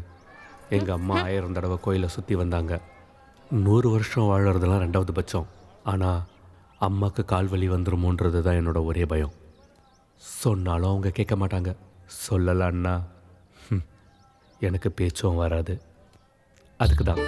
Speaker 2: எங்கள் அம்மா 1000 தடவை கோயிலை சுற்றி வந்தாங்க. 100 வருஷம் வாழறதுலாம் 2வது பட்சம். ஆனால் அம்மாவுக்கு கால் வலி வந்துருமோன்றது தான் என்னோட ஒரே பயம். சொன்னாலும் அவங்க கேட்க மாட்டாங்க. சொல்லலான்னா எனக்கு பேச்சும் வராது. அதுக்கு தான்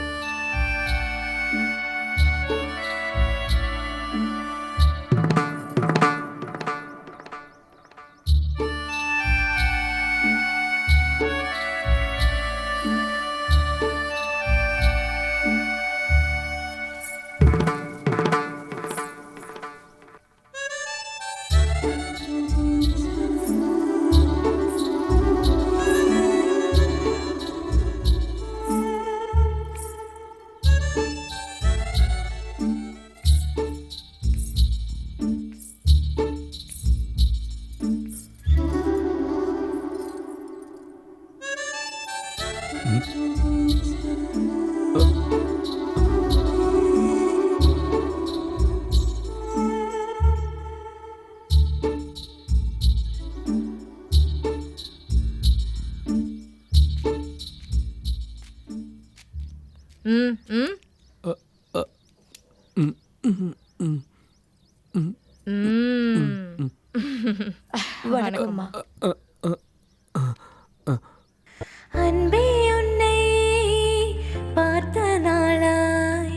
Speaker 6: வணக்கம்மா.
Speaker 10: அன்பே உன்னை பார்த்த நாளாய்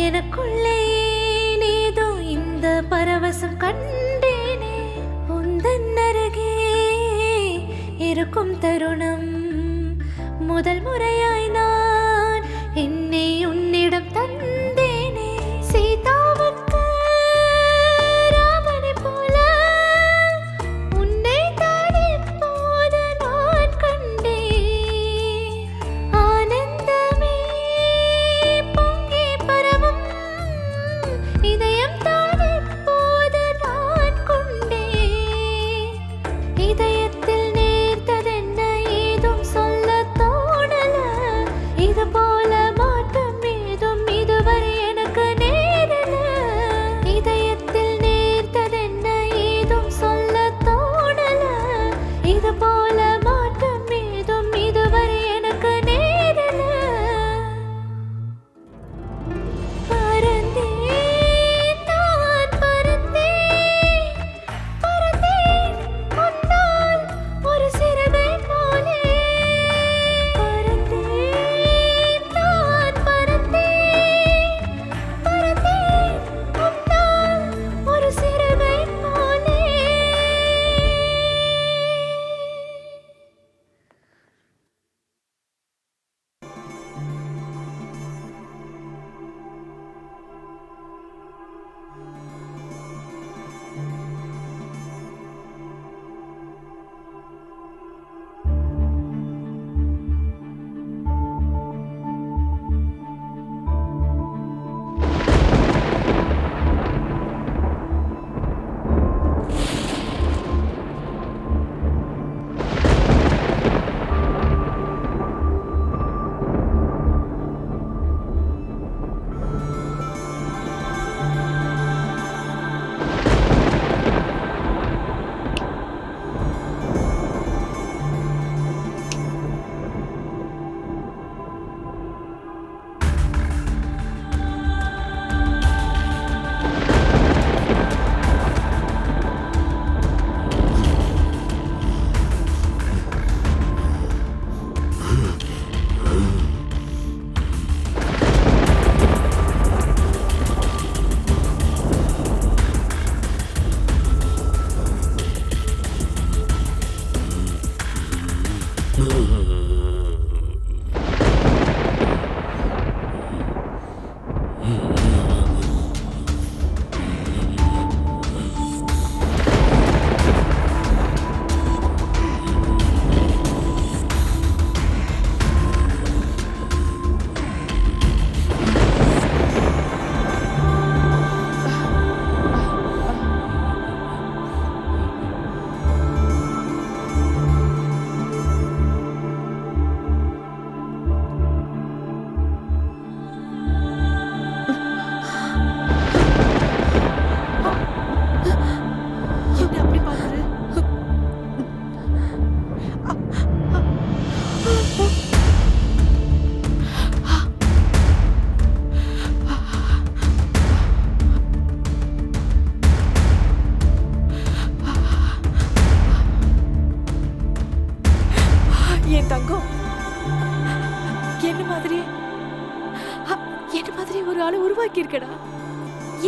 Speaker 10: எனக்குள்ளே ஏதோ இந்த பரவசம் கண்டேனே. உந்தன் அருகே இருக்கும் தருணம் முதல் முறையாய் நான் என்னை உன்னிடம் தந்தேனே. சீதாவுக்கு ராமனை போல உன்னை தான் இப்போது நான் கண்டேன். ஆனந்தமே பொங்கி பரவும் இதயம் தான் இப்போது நான் கொண்டேன். இதயத்தில் நேர்த்ததென்ன ஏதும் சொல்ல தோணல.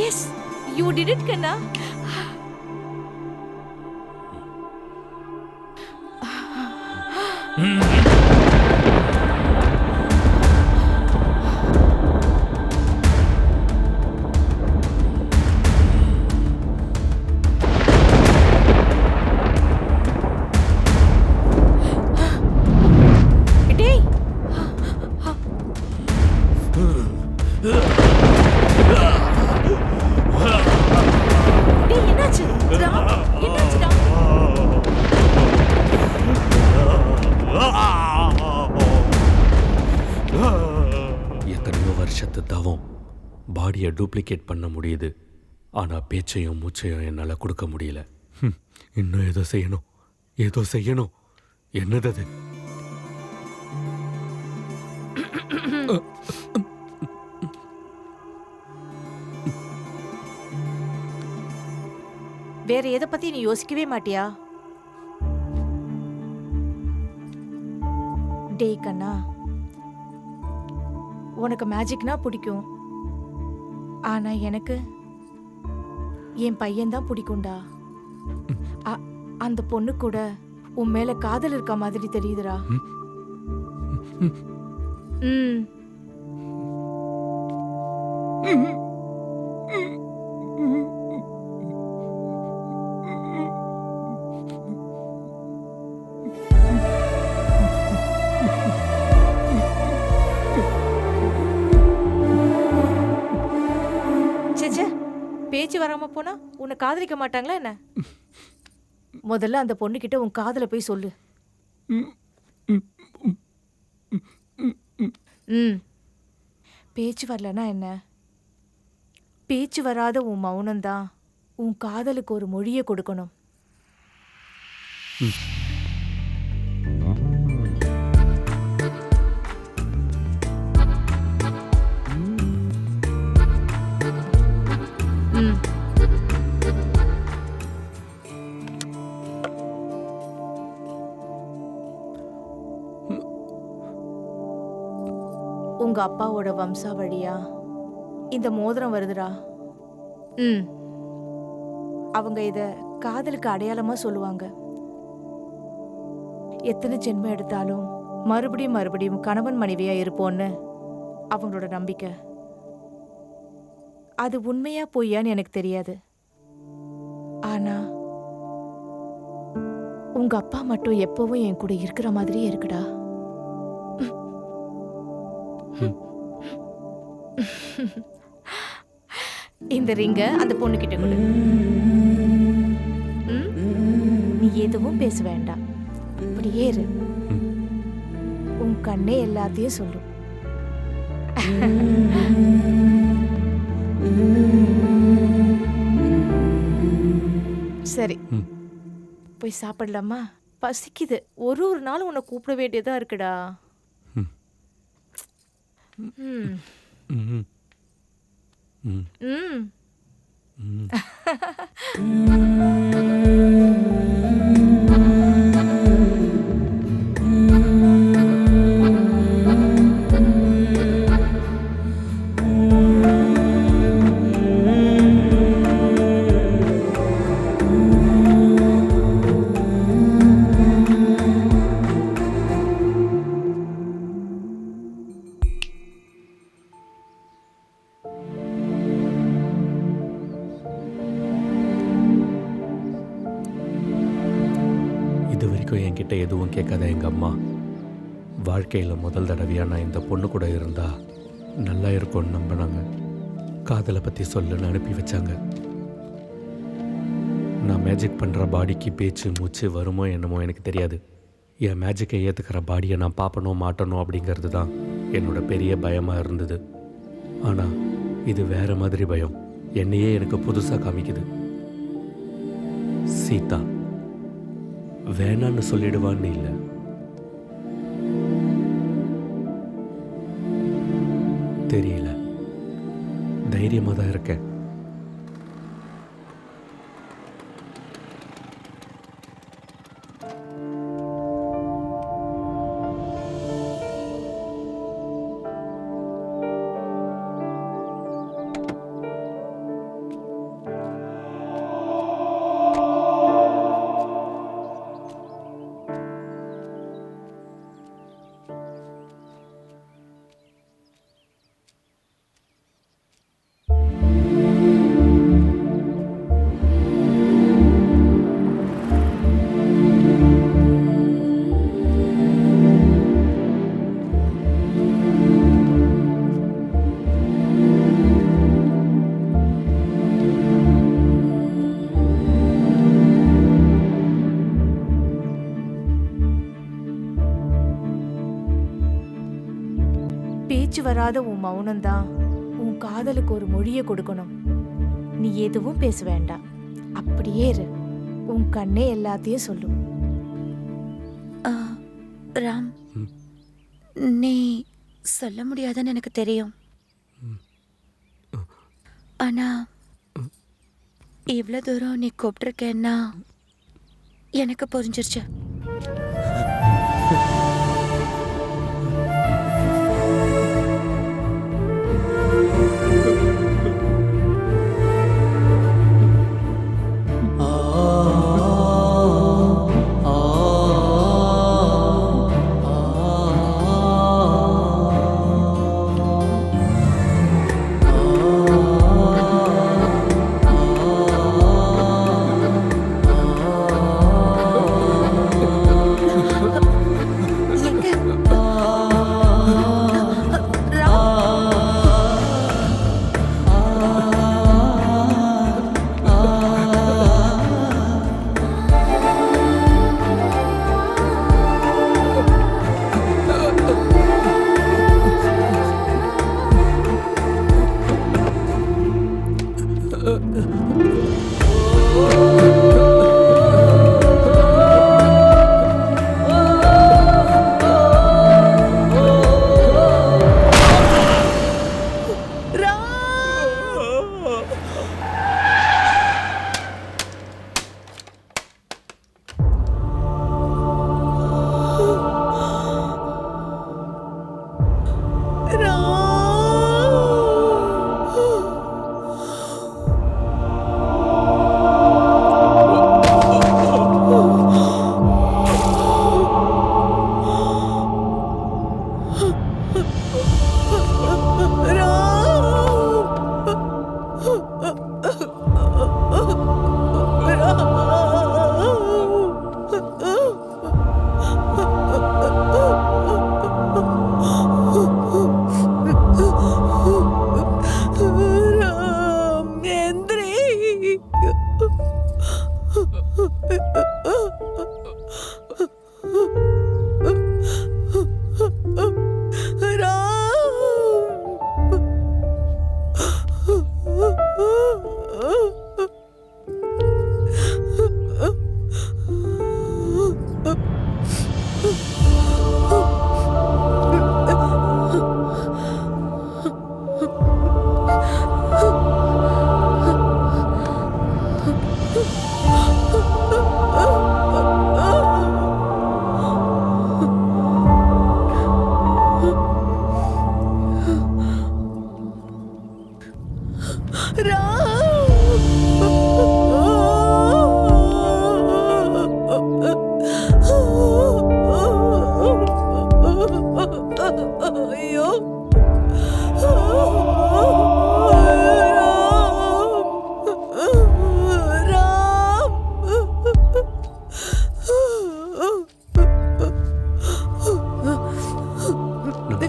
Speaker 14: எஸ் யூ டிட் இட் கண்ணா. டேய் டேய் என்னாச்சு? என்னாச்சுடா?
Speaker 2: எத்தனையோ வருஷத்து தவம் பாடியை டூப்ளிகேட் பண்ண முடியுது. ஆனால் பேச்சையும் மூச்சையும் என்னால் கொடுக்க முடியல. இன்னும் ஏதோ செய்யணும். என்னது அது?
Speaker 14: வேற எதை பத்தி நீ யோசிக்கவே மாட்டியா? டேய் கண்ணா, உனக்கு மேஜிக்னா பிடிக்கும். ஆனா எனக்கு என் பையன்தான் பிடிக்கும்டா. அந்த பொண்ணு கூட உன் மேல காதல் இருக்க மாதிரி தெரியுதுடா. ம். பேச்சு வராம போனா உன்னை காதலிக்க மாட்டாங்களா என்ன? முதல்ல அந்த பொண்ணுகிட்ட உன் காதல போய் சொல்லு. பேச்சு வரலன்னா என்ன? பேச்சு வராத உன் மௌனம்தான் உன் காதலுக்கு ஒரு மொழியை கொடுக்கணும். உங்க அப்பாவோட வம்சாவழியா இந்த மோதிரம் வருதுடா. அவங்க இத காதலுக்கு அடையாளமா சொல்லுவாங்க. எத்தனை ஜென்மம் எடுத்தாலும் மறுபடியும் கணவன் மனைவியா இருப்போன்னு அவங்களோட நம்பிக்கை. அது உண்மையா பொய்யான்னு எனக்கு தெரியாது. ஆனா உங்க அப்பா மட்டும் எப்பவும் என் கூட இருக்கிற மாதிரியே இருக்குடா. இந்த ரிங்க அந்த பொண்ணு கிட்ட கொடு. நீ எதுவும் பேச வேண்டாம், அப்படியே இரு. உன் கண்ணே எல்லாத்தையும் சொல்லும். சரி, போய் சாப்பிடலாமா? பசிக்குது. ஒரு நாள் உன்னை கூப்பிட வேண்டியதா இருக்குடா.
Speaker 2: என்கிட்ட எதுவும் கேட்காத எங்கள் அம்மா வாழ்க்கையில் முதல் தடவையாக நான் இந்த பொண்ணு கூட இருந்தா நல்லா இருக்கும்னு நம்பினாங்க. காதலை பற்றி சொல்லுன்னு அனுப்பி வச்சாங்க. நான் மேஜிக் பண்ணுற பாடிக்கு பேச்சு மூச்சு வருமோ என்னமோ எனக்கு தெரியாது. என் மேஜிக்கை ஏற்றுக்கிற பாடியை நான் பார்ப்பணும் மாட்டணும் அப்படிங்கிறது தான் என்னோட பெரிய பயமாக இருந்தது. ஆனால் இது வேற மாதிரி பயம். என்னையே எனக்கு புதுசாக காமிக்குது. சீதா வேணான்னு சொல்லிடுவான்னு இல்லை, தெரியல, தைரியமாக தான் இருக்கேன்.
Speaker 14: வராத உன் மௌனம்தான் உன் காதலுக்கு ஒரு மொழியை கொடுக்கணும். நீ எதுவும் பேச வேண்டாம், அப்படியே இரு. உன் கண்ணே எல்லாத்தையும் சொல்லும்.
Speaker 6: ராம், நீ சொல்ல முடியாதுன்னு எனக்கு தெரியும். ஆனா இவ்வளோ தூரம் நீ கூப்பிட்டுருக்கேன்னா எனக்கு புரிஞ்சிருச்சு.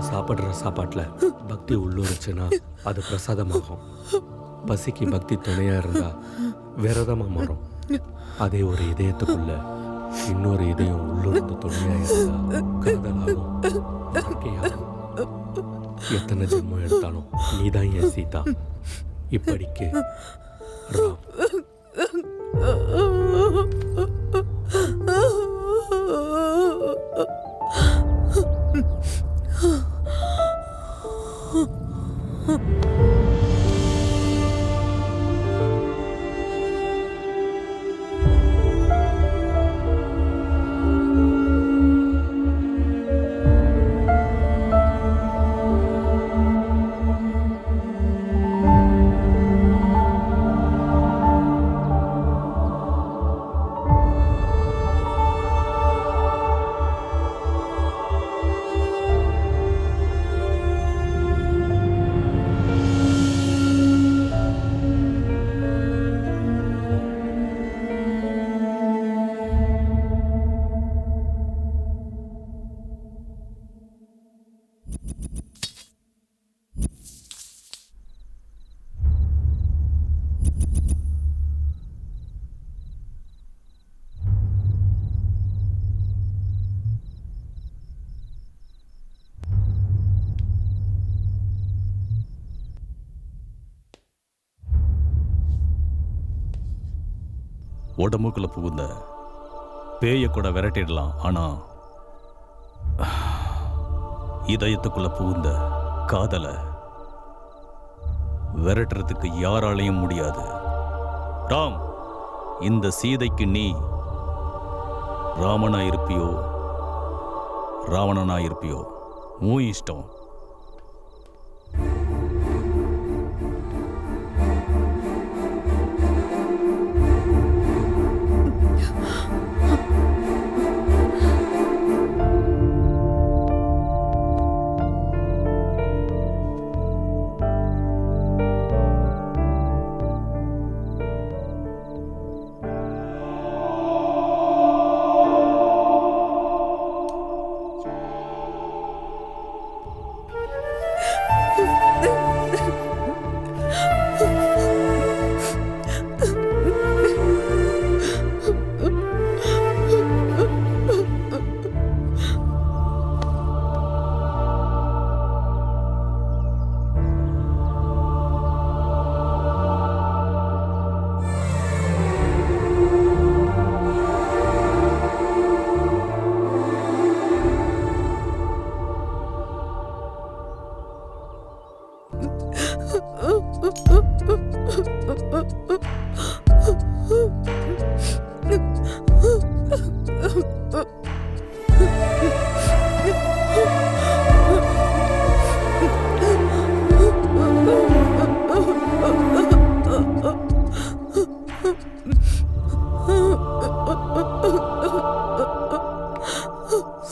Speaker 2: சாப்பிட்ற சாப்பாட்டில் பக்தி உள்ளூரிச்சுன்னா அது பிரசாதமாகும். பசிக்கு பக்தி துணையாக இருந்தால் விரதமாக மாறும். அதே ஒரு இதயத்துக்குள்ள இன்னொரு இதயம் உள்ளூர்ந்து துணையாக இருந்தால் காதலாகும், வாழ்க்கையாகும். எத்தனை ஜென்மம் எடுத்தாலும் நீதான் என் சீதா. இப்படிக்கு ராம்.
Speaker 13: உடம்புக்குள்ள புகுந்த பேய கூட விரட்டிடலாம், ஆனா இதயத்துக்குள்ள புகுந்த காதலை விரட்டுறதுக்கு யாராலையும் முடியாது. ராம், இந்த சீதைக்கு நீ ராமனா இருப்பியோ ராவணனா இருப்பியோ உன் இஷ்டம்.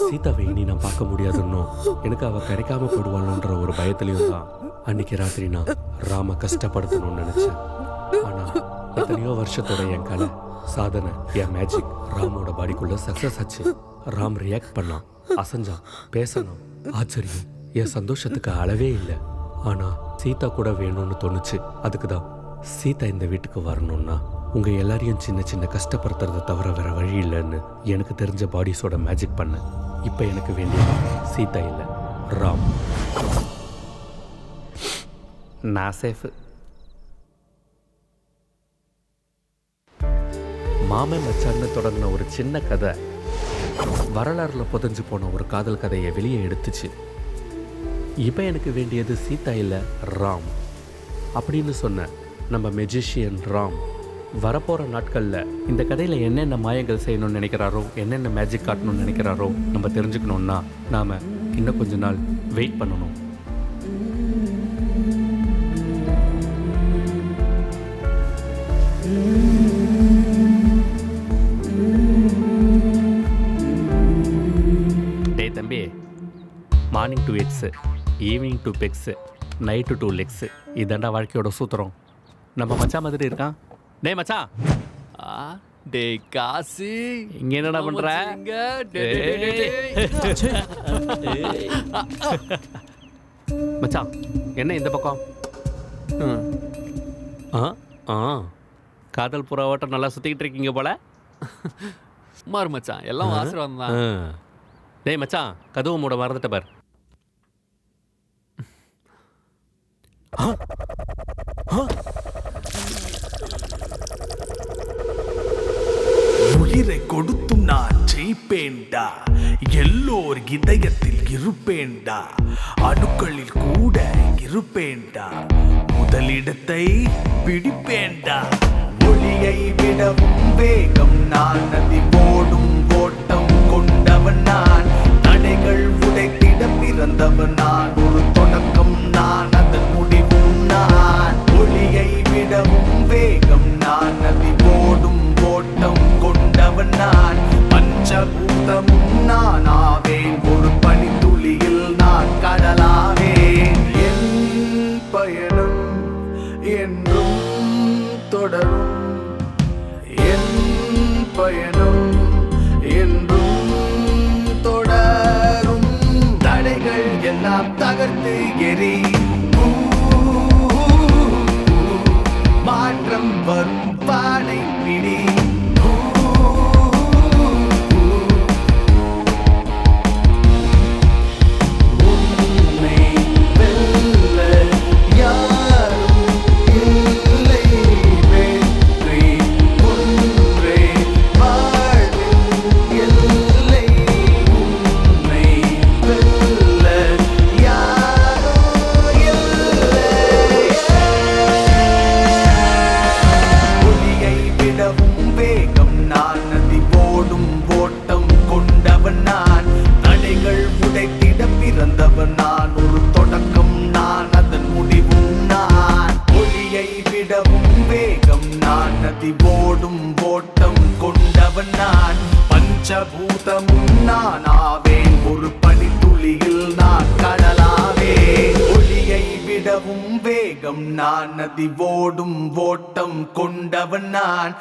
Speaker 2: சீதாவை இனி நான் பார்க்க முடியாதுன்னோ எனக்கு அவ கிடைக்காம போடுவாளோன்ற ஒரு பயத்திலையும் தான் அன்னைக்கு ராத்திரி நான் ராம கஷ்டப்படுத்தணும்னு நினைச்சேன். ஆனா எத்தனையோ வருஷத்தோட என் கலை சாதனை, என் மேஜிக் ராமோட பாடிக்குள்ள சக்சஸ் ஆச்சு. ராம் ரியாக்ட் பண்ணான், அசைஞ்சான், பேசணும். ஆச்சரியம், என் சந்தோஷத்துக்கு அளவே இல்லை. ஆனா சீதா கூட வேணும்னு தோணுச்சு. அதுக்கு தான் சீதா இந்த வீட்டுக்கு வரணும்னா உங்க எல்லாரையும் சின்ன சின்ன கஷ்டப்படுத்துறதை தவிர வேற வழி இல்லைன்னு எனக்கு தெரிஞ்ச பாடிஸோட மேஜிக் பண்ண. இப்ப எனக்கு வேண்டியது சீதா இல்லை, ராம். நான் சேஃபு. மாமன் மச்சான்னு தொடங்கின ஒரு சின்ன கதை வரலாறுல புதைஞ்சு போன ஒரு காதல் கதையை வெளியே எடுத்துச்சு. இப்போ எனக்கு வேண்டியது சீதா இல்லை, ராம் அப்படின்னு சொன்ன நம்ம மெஜிஷியன் ராம் வரப்போகிற நாட்களில் இந்த கதையில் என்னென்ன மாயங்கள் செய்யணும்னு நினைக்கிறாரோ, என்னென்ன மேஜிக் காட்டணும்னு நினைக்கிறாரோ நம்ம தெரிஞ்சுக்கணுன்னா நாம் இன்னும் கொஞ்ச நாள் வெயிட் பண்ணணும். டே தம்பி, morning to eggs, evening to pegs, night to legs, இதாண்டா வாழ்க்கையோட சூத்திரம். நம்ம மச்சான் மாதிரி இருக்கான். டே மச்சான்.
Speaker 4: டேய் காசி,
Speaker 2: இங்க என்னடா பண்ற? மச்சான் என்ன இந்த பக்கம்? காதல் புறாவட்டம் நல்லா சுத்திக்கிட்டு இருக்கீங்க போல.
Speaker 4: மாறு மச்சான், எல்லாம் ஆசீர்வாதம் தான்.
Speaker 2: டேய் மச்சான், கதவு மூட மறந்துட்ட பார்.
Speaker 7: உயிரை கொடுத்தும் நான் ஜெயிப்பேன்டா, எல்லோர் இதயத்தில் இருப்பேன்டா, அணுக்களில் கூட இருப்பேன்டா, முதலிடத்தை பிடிப்பேன்டா. ஒளியை விடவும் வேகம் நான், நதி ஓடும் ஓட்டம் கொண்டவன் நான், தடைகள் உடைத்திட பிறந்தவன் நான், ஒரு தொடக்கம் நான், அதன் முடிவும் நான். ஒளியை விடவும் வேகம் நான், நதி ஓடும் ஓட்டம் கொண்டவன் நான், பஞ்சபூதமும் நான் ஆவேன், ஒரு பனித்துளியில் நான் கடலாவேன். என் பயணம் என்றும் தொடரும், என் பயணம் என்றும் தொடரும், தடைகள் எல்லாம் தகர்த்து எரி, மாற்றம் வரும் பானை பிடி. உன்னை வெல்ல யாரும் இல்லை, வெற்றி ஒன்றே
Speaker 11: கொண்டவன் நான் பஞ்சபூதமும் நான் ஆவேன் ஒரு பனித்துளியில் நான் கடலாவேன் ஒளியை விடவும் வேகம் நான் நதி ஓடும் ஓட்டம் கொண்டவன் நான்